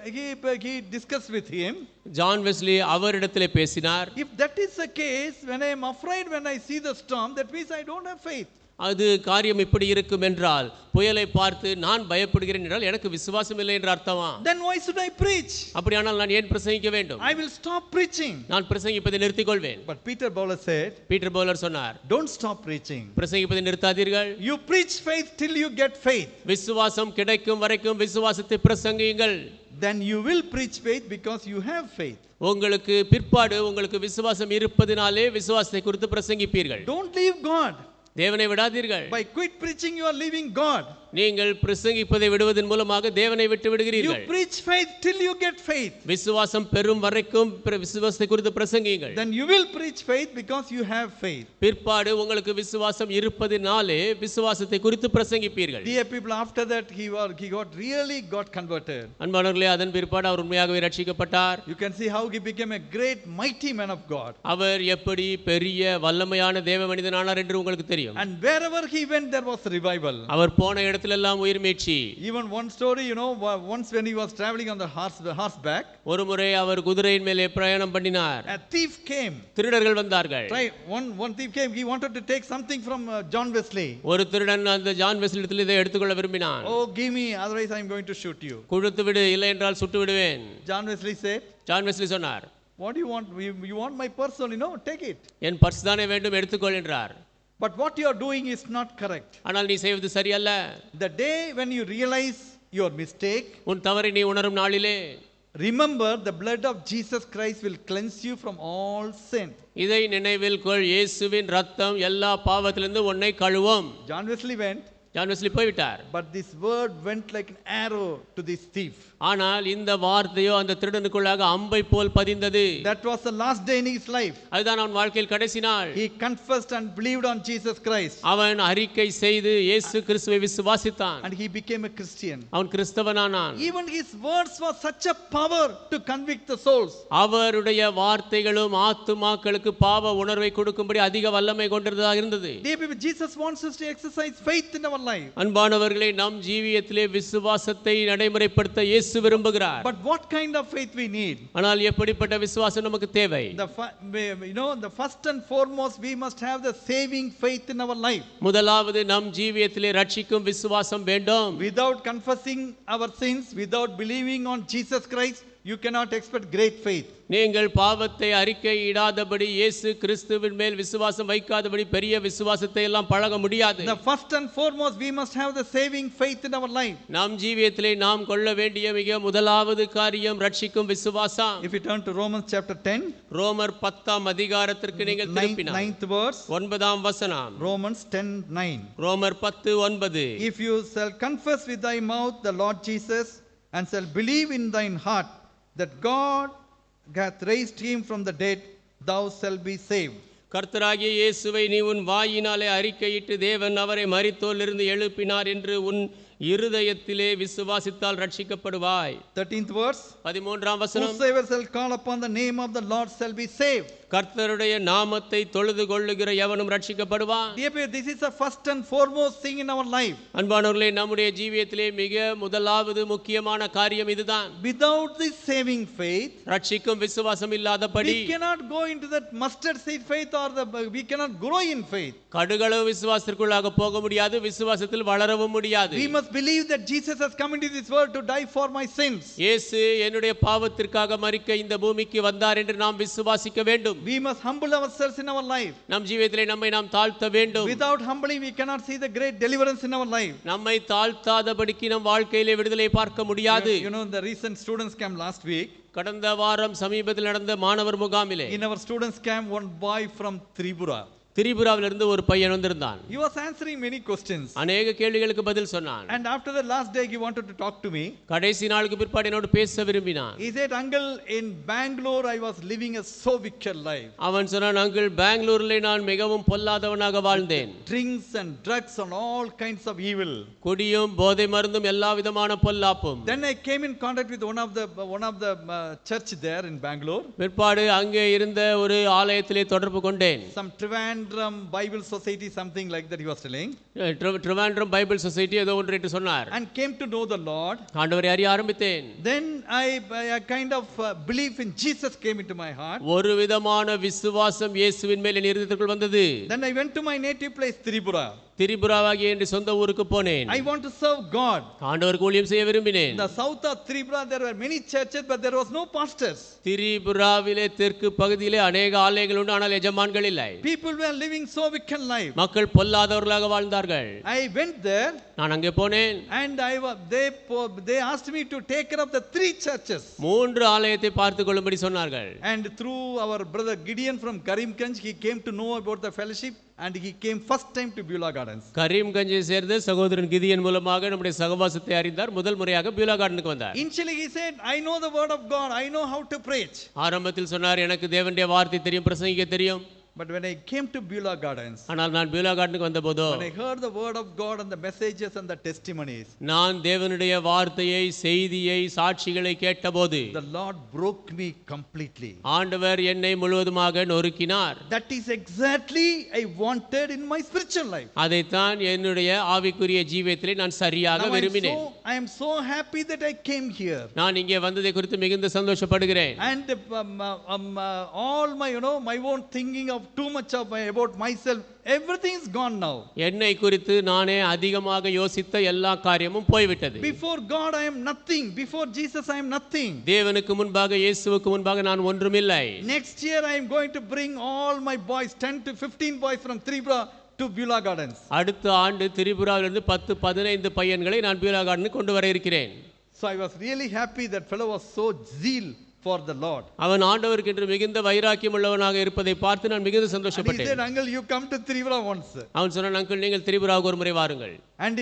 he discussed with him. John Wesley அவரிடத்திலே பேசினார். If that is the case, when I am afraid, when I see the storm, that means I don't have faith. அது காரியம் இப்படி இருக்கும் என்றால், புயலை பார்த்து நான் பயப்படுகிறேன் என்றால் எனக்கு விசுவாசம் இல்லை என்ற அர்த்தமா? Then why should I preach? அப்படியானால் நான் ஏன் பிரசங்கிக்க வேண்டும்? I will stop preaching. நான் பிரசங்கிப்பதை நிறுத்திக் கொள்வேன். But Peter Bowler said, Peter bowler சொன்னார், don't stop preaching. பிரசங்கிப்பதை நிறுத்தாதீர்கள். You preach faith till you get faith. விசுவாசம் கிடைக்கும் வரைக்கும் விசுவாசத்தை பிரசங்கியுங்கள். Then you will preach faith because you have faith. உங்களுக்கு பிற்பாடு உங்களுக்கு விசுவாசம் இருப்பதினாலே விசுவாசத்தை குறித்து பிரசங்கிப்பீர்கள். Don't leave God. தேவனை விடாதீர்கள். By quit preaching, you are leaving God. நீங்கள் பிரசங்கிப்பதை விடுவதன் மூலமாக தேவனை விட்டு விடுகிறீர்கள். You preach faith till you get faith. விசுவாசம் பெறும் வரைக்கும் விசுவாசத்தை குறித்து பிரசங்கியுங்கள். Then you will preach faith because you have faith. பிற்பாடு உங்களுக்கு விசுவாசம் இருப்பதினாலே விசுவாசத்தை குறித்து பிரசங்கிப்பீர்கள். Dear people, after that he really got converted. அன்பானவர்களே, அதன் பிற்பாடு அவர் உண்மையாகவே ரட்சிக்கப்பட்டார். You can see how he became a great mighty man of God. அவர் எப்படி பெரிய வல்லமையான தேவ மனிதனானார் என்று உங்களுக்கு தெரியும். And wherever he went, there was revival. அவர் போன இடத்திலெல்லாம் உயிர் மீட்சி. Even one story, once when he was traveling on the horseback, ஒரு முறை அவர் குதிரையின் மேலே பிரயாணம் பண்ணினார். a thief came. திருடர்கள் வந்தார்கள். One thief came. He wanted to take something from John Wesley. ஒரு திருடன் அந்த ஜான் வெஸ்லி இடத்தில் இதை எடுத்துக்கொள்ள விரும்பினான். Oh, give me, otherwise I am going to shoot you. கொடுத்து விடு, இல்லை என்றால் சுட்டு விடுவேன். John Wesley said, John Wesley சொன்னார், what do you want? You want my purse? Take it. N purse தானே வேண்டும், எடுத்துக்கொள் என்றார். But what you are doing is not correct. ஆனால் நீ செய்வது சரியல்ல. The day when you realize your mistake, உன் தவறை நீ உணரும் நாளிலே, remember the blood of Jesus Christ will cleanse you from all sin. இதை நினைவில் கொள், இயேசுவின் இரத்தம் எல்லா பாவத்திலிருந்து உன்னை கழுவும். John Wesley went. John Wesley போய்விட்டார். But this word went like an arrow to this thief. ஆனால் இந்த வார்த்தையோ அந்த திருடனுக்குள்ளாக அம்பை போல் பதிந்தது. That was the last day in his life. அதுதான் அவன் வாழ்க்கையில் கடைசி நாள். He confessed and believed on Jesus Christ. அவன் அறிக்கை செய்து இயேசு கிறிஸ்துவை விசுவாசித்தான். And he became a Christian. அவன் கிறிஸ்தவனானான். Even his words were such a power to convict the souls. அவருடைய வார்த்தைகளும் ஆத்துமாக்களுக்கு பாவ உணர்வை கொடுக்கும்படி அதிக வல்லமை கொண்டிருந்ததாக இருந்தது. Dear people, Jesus wants us to exercise faith in our life. அன்பானவர்களே, நம் ஜீவியத்திலே விசுவாசத்தை நடைமுறைப்படுத்த இயேசு விரும்புகிறார். But what kind of faith we need? ஆனால் எப்படிப்பட்ட விசுவாசம் நமக்கு தேவை? The first and foremost we must have the saving faith in our life. முதலாவது நம் ஜீவியத்திலே ரட்சிக்கும் விசுவாசம் வேண்டும். Without confessing our sins, without believing on Jesus Christ, you cannot expect great faith. நீங்கள் பாவத்தை அறிக்கையிடாதபடி இயேசு கிறிஸ்துவின் மேல் விசுவாசம் வைக்காதபடி பெரிய விசுவாசத்தை எல்லாம் பழக முடியாது. The first and foremost we must have the saving faith in our life. நம் ஜீவியத்திலே நாம் கொள்ள வேண்டிய மிக முதலாவது காரியம் ரட்சிக்கும் விசுவாசம். If you turn to Romans chapter 10, ரோமர் 10ஆம் அதிகாரத்திற்கு நீங்கள் திருப்பினால் 9th verse, 9ஆம் வசனம். Romans 10:9. ரோமர் 10:9. If you shall confess with thy mouth the Lord Jesus and shall believe in thine heart that God hath raised him from the dead, thou shalt be saved. கர்த்தராகிய இயேசுவை நீ உன் வாயினாலே அறிக்கையிட்டு தேவன் அவரை மரித்தோரிலிருந்து எழுப்பினார் என்று உன் இருதயத்திலே விசுவாசித்தால் ரட்சிக்கப்படுவாய். 13th verse, 13ஆம் வசனம். whosoever shall call upon the name of the Lord shall be saved. கர்த்தருடைய நாமத்தை தொழுது கொள்ளுகிற எவனும் ரட்சிக்கப்படுவான். This is the first and foremost thing in our life. அன்பானவர்களே, நம்முடைய ஜீவியத்திலே மிக முதலாவது முக்கியமான காரியம் இதுதான். Without this saving faith, ரட்சிக்கும் விசுவாசம் இல்லாதபடி we cannot go into that mustard seed faith, or we cannot grow in faith. கடுகளவு விசுவாசத்திற்குள்ளாக போக முடியாது, விசுவாசத்தில் வளரவும் முடியாது. We must believe that Jesus has come into this world to die for my sins. இயேசு என்னுடைய பாவத்திற்காக மரிக்க இந்த பூமிக்கு வந்தார் என்று நாம் விசுவாசிக்க வேண்டும். We must humble ourselves in our life. நம் ஜீவியத்திலே நம்மை நாம் தாழ்த்த வேண்டும். Without humbling we cannot see the great deliverance in our life. நம்மை தாழ்த்தாதபடிக்கு நம் வாழ்க்கையிலே விடுதலை பார்க்க முடியாது. You know, the recent students camp last week, கடந்த வாரம் சமீபத்தில் நடந்த மாணவர் முகாமிலே in our students camp, one boy from Tripura, திரிபுராவிலிருந்து ஒரு பையன் வந்திருந்தான். he was answering many questions, அநேக கேள்விகளுக்கு பதில் சொன்னான். and after the last day he wanted to talk to me. கடைசி நாளுக்கு பிற்பாடு என்னோடு பேச விரும்பினான். He said, uncle, in Bangalore I was living a so wicked life. அவன் சொன்னான், அங்கிள், பெங்களூரிலே நான் மிகவும் பொல்லாதவனாக வாழ்ந்தேன். Drinks and drugs and all kinds of evil. குடியும் போதை மருந்தும் எல்லா விதமான பொல்லாப்பும். Then I came in contact with one of the church there in Bangalore. பிற்பாடு அங்கே இருந்த ஒரு ஆலயத்திலே தொடர்பு கொண்டேன். Some Trivandrum Bible Society, something like that he was telling. Trivandrum Bible society ஏதோ ஒன்று என்று சொன்னார். And came to know the Lord. ஆண்டவரை அறிய ஆரம்பித்தேன். Then I kind of belief in Jesus came into my heart. ஒரு விதமான விசுவாசம் இயேசுவின் மேல் என் இருதயத்திற்குள் வந்தது. Then I went to my native place Tripura. திரிபுராவாகிய என் சொந்த ஊருக்கு போனேன். I want to serve God. ஆண்டவருக்கு ஊழியம் செய்ய விரும்பினேன். In the south of Tripura there were many churches, but there was no pastors. திரிபுராவிலே தெற்கு பகுதியிலே அநேக ஆலயங்கள் உண்டு, ஆனால் எஜமான்கள் இல்லை. People were living so wicked life. மக்கள் பொல்லாதவர்களாக வாழ்ந்தார்கள். I went there. நான் அங்கே போனேன். And they asked me to take care of the 3 churches. 3 ஆலயத்தை பார்த்துக் கொள்ளும்படி சொன்னார்கள். And through our brother Gideon from Karimganj, he came to know about the fellowship, and he came first time to Beulah Gardens. கரீம்கஞ்சை சேர்ந்த சகோதரன் கிதியன் மூலமாக நம்முடைய சகவாசத்தை அறிந்தார். முதல் முறையாக பியூலா கார்டனுக்கு வந்தார். Initially he said, I know the word of God, I know how to preach. ஆரம்பத்தில் சொன்னார், எனக்கு தேவனுடைய வார்த்தை தெரியும், பிரசங்கிக்க தெரியும். But when I came to Beulah Gardens, ஆனால் நான் Beulah கார்டனுக்கு வந்தபோதோ, when I heard the word of God and the messages and the testimonies, நான் தேவனுடைய வார்த்தையை, செய்தியை, சாட்சிகளை கேட்டபோது, the Lord broke me completely. ஆண்டவர் என்னை முழுவதுமாக நொறுக்கினார். That is exactly I wanted in my spiritual life. அதைத்தான் என்னுடைய ஆவிக்குரிய ஜீவியத்திலே நான் சரியாக விரும்பினேன். I am so happy that I came here. நான் இங்கே வந்ததை குறித்து மிகுந்த சந்தோஷப்படுகிறேன். And all my my own thinking of too much about myself, everything is gone now. என்னை குறித்து நானே அதிகமாக யோசித்த எல்லா காரியமும் போய்விட்டது. Before God I am nothing, before Jesus I am nothing. தேவனுக்கு முன்பாக, இயேசுவுக்கு முன்பாக நான் ஒன்றுமில்லை. Next year I am going to bring all my boys, 10 to 15 boys from Tripura to Beulah Gardens. அடுத்த ஆண்டு திரிபுராவிலிருந்து 10-15 பையன்களை நான் பியூலா கார்டனுக்கு கொண்டு வர இருக்கிறேன். So I was really happy that fellow was so zeal for the Lord. அவன் ஆண்டவருக்கு என்று மிகுந்த வைராக்கியம் உள்ளவனாக இருப்பதை பார்த்து நான் மிகுந்த சந்தோஷப்பட்டேன். He said, uncle, you come to Tripura once. அவன் சொன்னான், அங்கிள், நீங்கள் திரிபுராவுக்கு ஒரு முறை வாருங்கள். And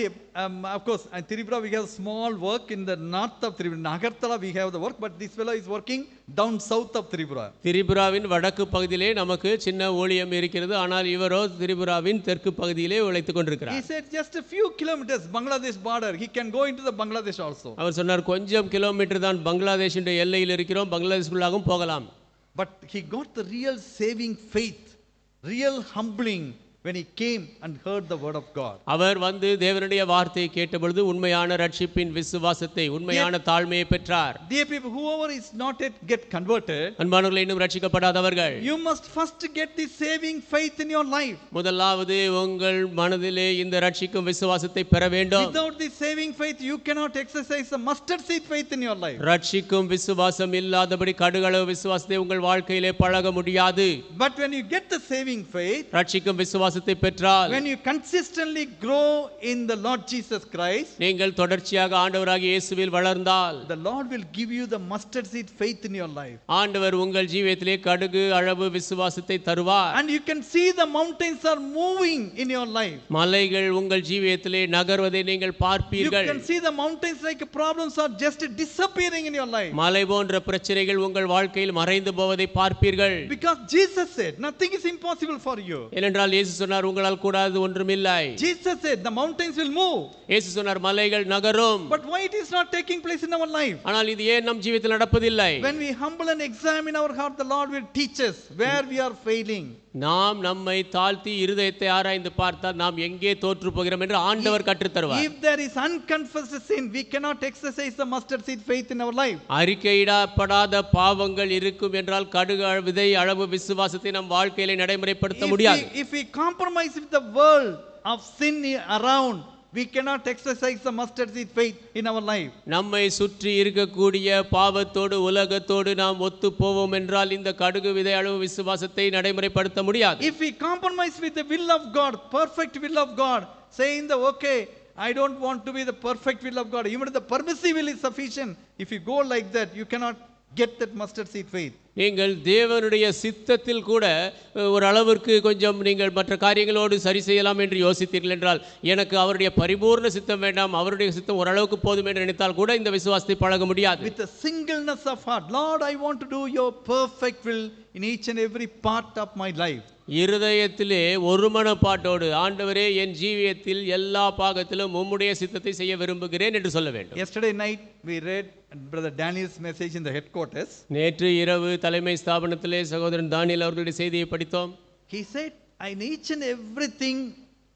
of course, in Tripura we have small work in the north of Tripura. Nagartala we have the work, but this fellow is working down south of Tripura. திரிபுராவின் வடக்கு பகுதியிலே நமக்கு சின்ன ஊழியம் இருக்கிறது. ஆனால் இவரோ திரிபுராவின் தெற்கு பகுதியிலே உழைத்துக் கொண்டிருக்கிறார். He said just a few kilometers Bangladesh border. He can go into the Bangladesh also. அவர் சொன்னார் கொஞ்சம் கிலோமீட்டர் தான் பங்களாதேஷின் எல்லையில் இருக்கிறோம், பங்களாதேஷ்குள்ளாகவும் போகலாம். But he got the real saving faith, real humbling when he came and heard the word of God. அவர் வந்து தேவனுடைய வார்த்தையை கேட்டபொழுது உண்மையான ரட்சிப்பின் விசுவாசத்தை, உண்மையான தாழ்மையை பெற்றார். Dear people, whoever is not yet get converted, அன்பானவர்களே, இன்னும் ரட்சிக்கப்படாதவர்கள், you must first get this saving faith in your life. முதலாவது உங்கள் மனதிலே இந்த ரட்சிக்கும் விசுவாசத்தை பெற வேண்டும். Without this saving faith you cannot exercise the mustard seed faith in your life. ரட்சிக்கும் விசுவாசம் இல்லாதபடி கடுகளவு விசுவாசத்தை உங்கள் வாழ்க்கையிலே பழக முடியாது. But when you get the saving faith, ரட்சிக்கும் விசுவாசத்தை பெற்றால், when you consistently grow in the Lord Jesus Christ, நீங்கள் தொடர்ச்சியாக ஆண்டவராகிய இயேசுவில் வளர்ந்தால், the Lord will give you the mustard seed faith in your life. ஆண்டவர் உங்கள் ஜீவியத்திலே கடுகு அளவு விசுவாசத்தை தருவார். And you can see the mountains are moving in your life. மலைகள் உங்கள் ஜீவியத்திலே நகர்வதை நீங்கள் You பார்ப்பீர்கள். can see the mountains like problems are just disappearing in your life. மலை போன்ற பிரச்சனைகள் உங்கள் வாழ்க்கையில் மறைந்து போவதை பார்ப்பீர்கள். Because Jesus said nothing is impossible for you. ஏனென்றால் இயேசு சொன்னார், உங்களால் கூடாது ஒன்றுமில்லை. Jesus said the mountains will move. இயேசு சொன்னார், மலைகள் நகரும். But why it is not taking place in our life? ஆனால் இது ஏன் நம் ஜீவியத்தில் நடப்பதில்லை? When we humble and examine our heart, the Lord will teach us where we are failing. நாம் நம்மை தாழ்த்தி இருதயத்தை ஆராய்ந்து பார்த்தால் நாம் எங்கே தோற்று போகிறோம் என்று ஆண்டவர் கற்றுத் தருவார். If there is unconfessed sin, we cannot exercise the mustard seed faith in our life. அறிக்கையிடப்படாத பாவங்கள் இருக்கும் என்றால் கடுகு விதை அளவு விசுவாசத்தை நம் வாழ்க்கையிலே நடைமுறைப்படுத்த முடியாது. If we compromise with the world of sin around, we cannot exercise the mustard seed faith in our life. நம்மை சுற்றி இருக்கக்கூடிய பாவத்தோடு உலகத்தோடு நாம் ஒத்து போவோம் என்றால் இந்த கடுகு விதை அளவு விசுவாசத்தை நடைமுறைப்படுத்த முடியாது. If we compromise with the will of God, perfect will of God, saying the okay, I don't want to be the perfect will of God, even the permissive will is sufficient. If you go like that, you cannot get that mustard seed faith. நீங்கள் தேவனுடைய சித்தத்தில் கூட ஒரு அளவிற்கு கொஞ்சம் நீங்கள் மற்ற காரியங்களோடு சரி செய்யலாம் என்று யோசித்தீர்கள் என்றால், எனக்கு அவருடைய பரிபூர்ண சித்தம் வேண்டாம், அவருடைய சித்தம் ஓரளவுக்கு போதும் என்று நினைத்தால் கூட இந்த விசுவாசத்தை பழக முடியாது. With a singleness of heart, Lord, I want to do your perfect will in each and every part of my life. இருதயத்திலே ஒருமனப்பாட்டோடு, ஆண்டவரே என் ஜீவியத்தில் எல்லா பாகத்திலும் உம்முடைய சித்தத்தை செய்ய விரும்புகிறேன் என்று சொல்ல வேண்டும். Yesterday night we read Brother Daniel's message in the headquarters. நேற்று இரவு தலைமை ஸ்தாபனத்திலே சகோதரன் தானியேல் அவர்களுடைய செய்தியை படித்தோம். He said, in each and everything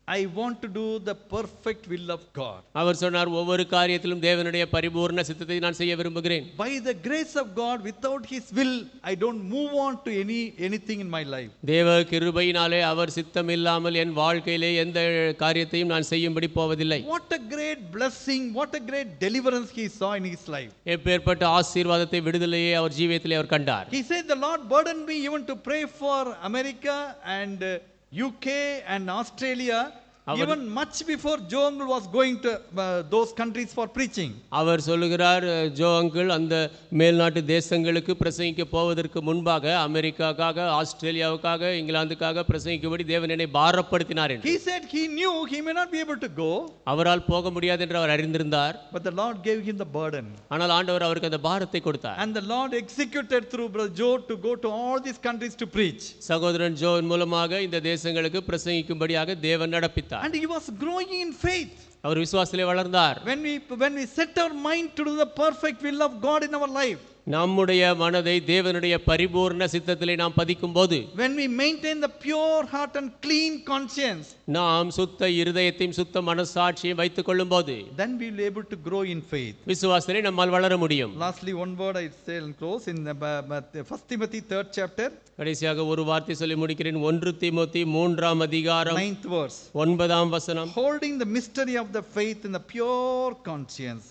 I want to do the perfect will of God. அவர் சொன்னார், ஒவ்வொரு காரியத்திலும் தேவனுடைய பரிபூர்ண சித்தத்தை நான் செய்ய விரும்புகிறேன். By the grace of God, without his will, I don't move on to anything in my life. தேவ கிருபையினாலே அவர் சித்தம் இல்லாமல் என் வாழ்க்கையிலே எந்த காரியத்தையும் நான் செய்யும்படி போவதில்லை. What a great blessing, what a great deliverance he saw in his life. எப்பேற்பட்ட ஆசீர்வாதத்தை, விடுதலையை அவர் ஜீவியத்திலே அவர் கண்டார். He said, the Lord burdened me even to pray for America and UK and Australia, even much before Joe Uncle was going to those countries for preaching. அவர் சொல்லுகிறார், Joe uncle அந்த மேல்நாட்டு தேசங்களுக்கு பிரசங்கிக்க போவதற்கு முன்பாக அமெரிக்காவுக்காக, ஆஸ்திரேலியாவுக்காக, இங்கிலாந்துக்காக பிரசங்கிக்கும்படி தேவன் என்னை பாரப்படுத்தினார் என்று. He said he knew he may not be able to go. அவரால் போக முடியாது என்று அவர் அறிந்திருந்தார். But the Lord gave him the burden. ஆனால் ஆண்டவர் அவருக்கு அந்த பாரத்தை கொடுத்தார். And the Lord executed through Brother Joe to go to all these countries to preach. சகோதரன் ஜோவின் மூலமாக இந்த தேசங்களுக்கு பிரசங்கிக்கும்படியாக தேவன் நடப்பித்தார். And he was growing in faith. அவர் விசுவாசத்திலே வளர்ந்தார். When we set our mind to do the perfect will of God in our life, நம்முடைய மனதை தேவனுடைய பரிபூர்ண சித்தத்திலே நாம் பதிக்கும் போது, when we maintain the pure heart and clean conscience, நாம் சுத்த இருதயத்தையும் சுத்த மனசாட்சியையும் வைத்துக் கொள்ளும் போது, then we will be able to grow in faith. விசுவாசத்திலே நம்மால் வளர முடியும். Lastly, one word I say and close in 1 Timothy 3rd chapter. கடைசியாக ஒரு வார்த்தை சொல்லி முடிக்கிறேன். 1 தீமோத்தேயு 3ஆம் அதிகாரம் 9th verse. 9ஆம் வசனம். Holding the mystery of the faith in the pure conscience.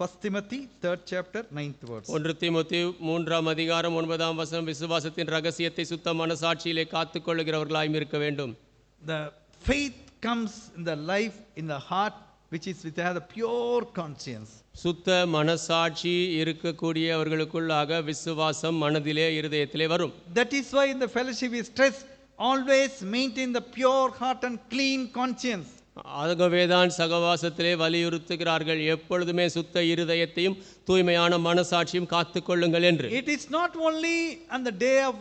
1 Timothy 3rd chapter 9th verse. 1 தீமோத்தேயு 3ஆம் அதிகாரம் 9ஆம் வசனம். விசுவாசத்தின் ரகசியத்தை சுத்த மனசாட்சியிலே காத்துக்கொள்ளுகிறவர்களாய் இருக்க வேண்டும். The faith comes in the life, in the heart, which is with the pure conscience. சுத்த மனசாட்சி இருக்கக்கூடியவர்களுக்குள்ளாக விசுவாசம் மனதிலே இருதயத்திலே வரும். That is why in the fellowship we stress always maintain the pure heart and clean conscience. ஆகவேதான் சகவாசத்திலே வலியுறுத்துகிறார்கள், எப்பொழுதுமே சுத்த இருதயத்தையும் தூய்மையான மனசாட்சியும் காத்துக்கொள்ளுங்கள் என்று. It is not only on the day of,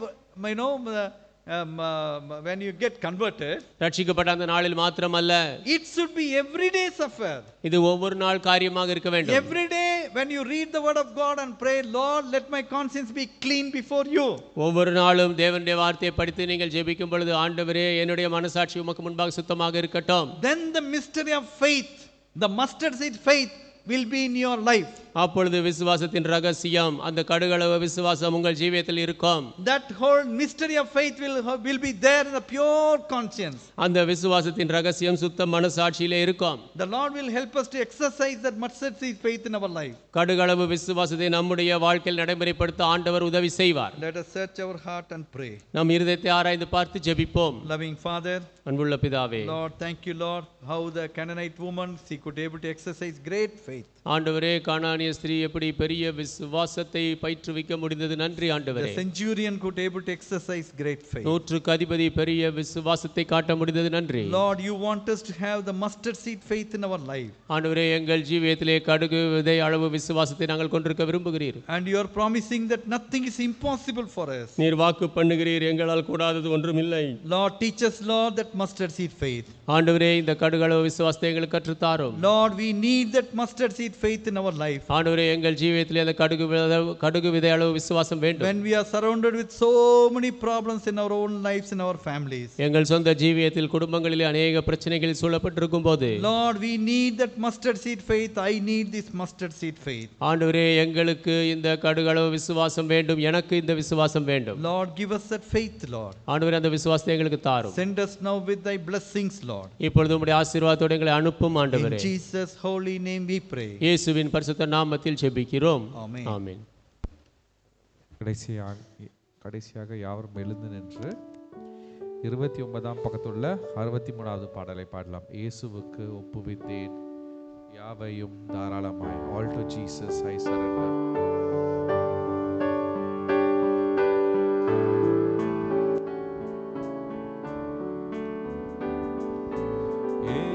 when you get converted. ரட்சிக்கப்பட்ட அந்த நாளில் மாத்திரமல்ல, It should be every day's affair. இது ஒவ்வொரு நாள் காரியமாக இருக்க வேண்டும். Every day when you read the word of God and pray, Lord, let my conscience be clean before you. ஒவ்வொரு நாளும் தேவனுடைய வார்த்தையை படித்து நீங்கள் ஜெபிக்கும் பொழுது, ஆண்டவரே என்னுடைய மனசாட்சி உமக்கு முன்பாக சுத்தமாக இருக்கட்டும். Then the mystery of faith, the mustard seed faith, will be in your life. அப்பொழுது விசுவாசத்தின் ரகசியம், அந்த கடுகளவு விசுவாசம் உங்கள் ஜீவியத்தில் இருக்கும். That whole mystery of faith will be there in the pure conscience. அந்த விசுவாசத்தின் ரகசியம் சுத்த மனசாட்சியிலே இருக்கும். The Lord will help us to exercise that mustard seed faith in our life. கடுகளவு விசுவாசத்தை நம்முடைய வாழ்க்கையில் நடைமுறைப்படுத்த ஆண்டவர் உதவி செய்வார். Let us search our heart and pray. நம் இருதயத்தை ஆராய்ந்து பார்த்து ஜெபிப்போம். Loving Father, அன்புள்ள பிதாவே, Lord, thank you, Lord, how the Canaanite woman, she could able to exercise great faith. ஆண்டவரே, கானானிய ஸ்திரீ எப்படி பெரிய விசுவாசத்தை பயிற்றுவிக்க முடிந்தது. நன்றி ஆண்டவரே. The centurion could able to exercise great faith. நூற்றுக்கு அதிபதி பெரிய விசுவாசத்தை காட்ட முடிந்தது. நன்றி. Lord, you want us to have the mustard seed faith in our life. ஆண்டவரே, எங்கள் ஜீவியத்திலே கடுகு விதை அளவு விசுவாசத்தை நாங்கள் கொண்டிருக்க விரும்புகிறீர். And you are promising that nothing is impossible for us. நீர் வாக்கு பண்ணுகிறீர், எங்களால் கூடாதது ஒன்றுமில்லை. Lord, teach us, Lord, that mustard seed faith. ஆண்டவரே, இந்த கடுகளவு விசுவாசத்தை எங்களுக்கு கற்றுத் தாரும். Lord, we need that mustard seed faith in our life. ஆண்டவரே, எங்கள் ஜீவியத்திலே அந்த கடுகு விதை அளவு விசுவாசம் வேண்டும். When we are surrounded with so many problems in our own lives, in our families. எங்கள் சொந்த ஜீவியத்தில் குடும்பங்களிலே அநேக பிரச்சனைகள் சூழப்பட்டிருக்கும் போது, Lord, we need that mustard seed faith. I need this mustard seed faith. ஆண்டவரே, எங்களுக்கு இந்த கடுகளவு விசுவாசம் வேண்டும், எனக்கு இந்த விசுவாசம் வேண்டும். Lord, give us that faith, Lord. ஆண்டவரே, அந்த விசுவாசத்தை எங்களுக்கு தாரும். Send us now with thy blessings, Lord. இப்பொழுது உம்முடைய ஆசீர்வாதத்தோடு எங்களை அனுப்பும் In ஆண்டவரே. Jesus' holy name we pray. இயேசுவின் பரிசுத்த நாமத்தில் ஜெபிக்கிறோம். Amen. ஆமென். கடைசியாக யாவரும் எழுந்து நின்று 29ஆம் பக்கத்துள்ள 63வது பாடலை பாடலாம். இயேசுவுக்கு ஒப்புவித்தேன் யாவையும் தாராளமாய். All to Jesus I surrender. Hey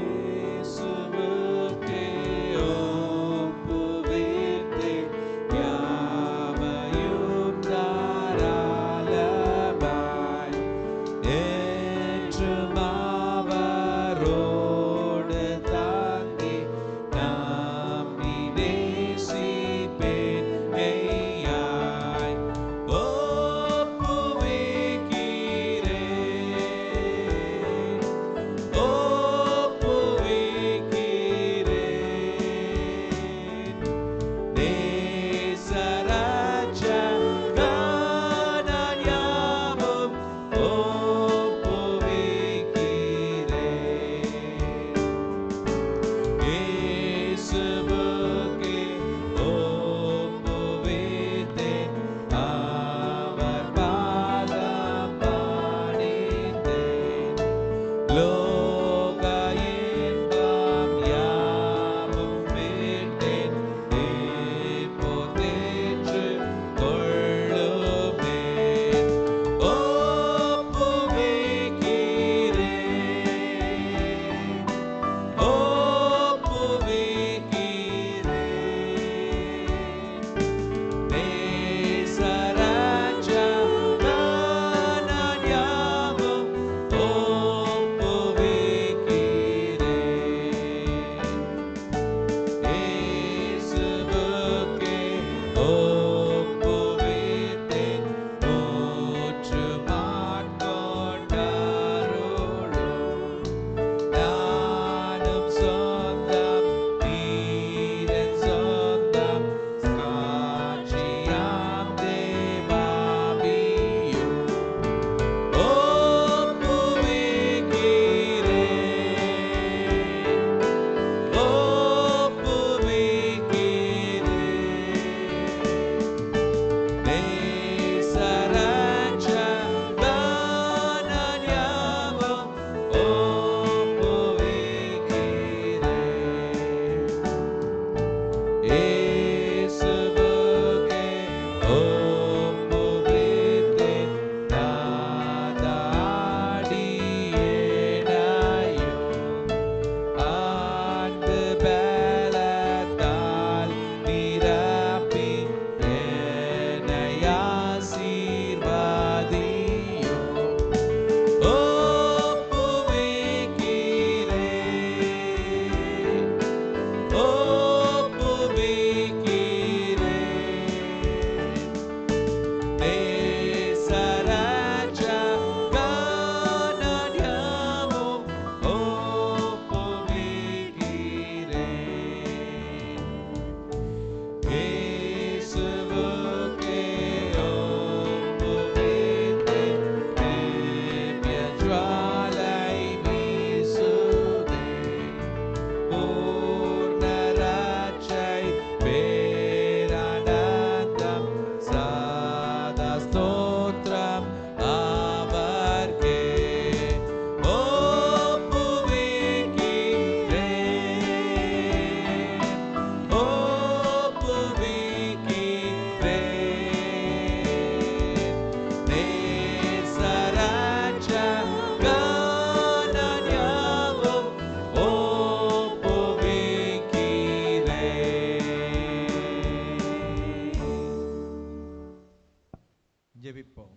ஜெபிப்போம்.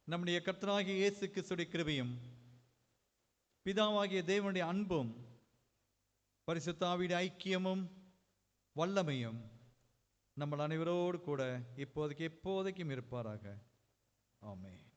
நம்முடைய கர்த்தராகிய இயேசு கிறிஸ்துவின் கிருபையும் பிதாவாகிய தேவனுடைய அன்பும் பரிசுத்த ஆவியுடைய ஐக்கியமும் வல்லமையும் நம்ம அனைவரோடு கூட இப்போதைக்கு எப்போதைக்கும் இருப்பாராக. ஆமென்.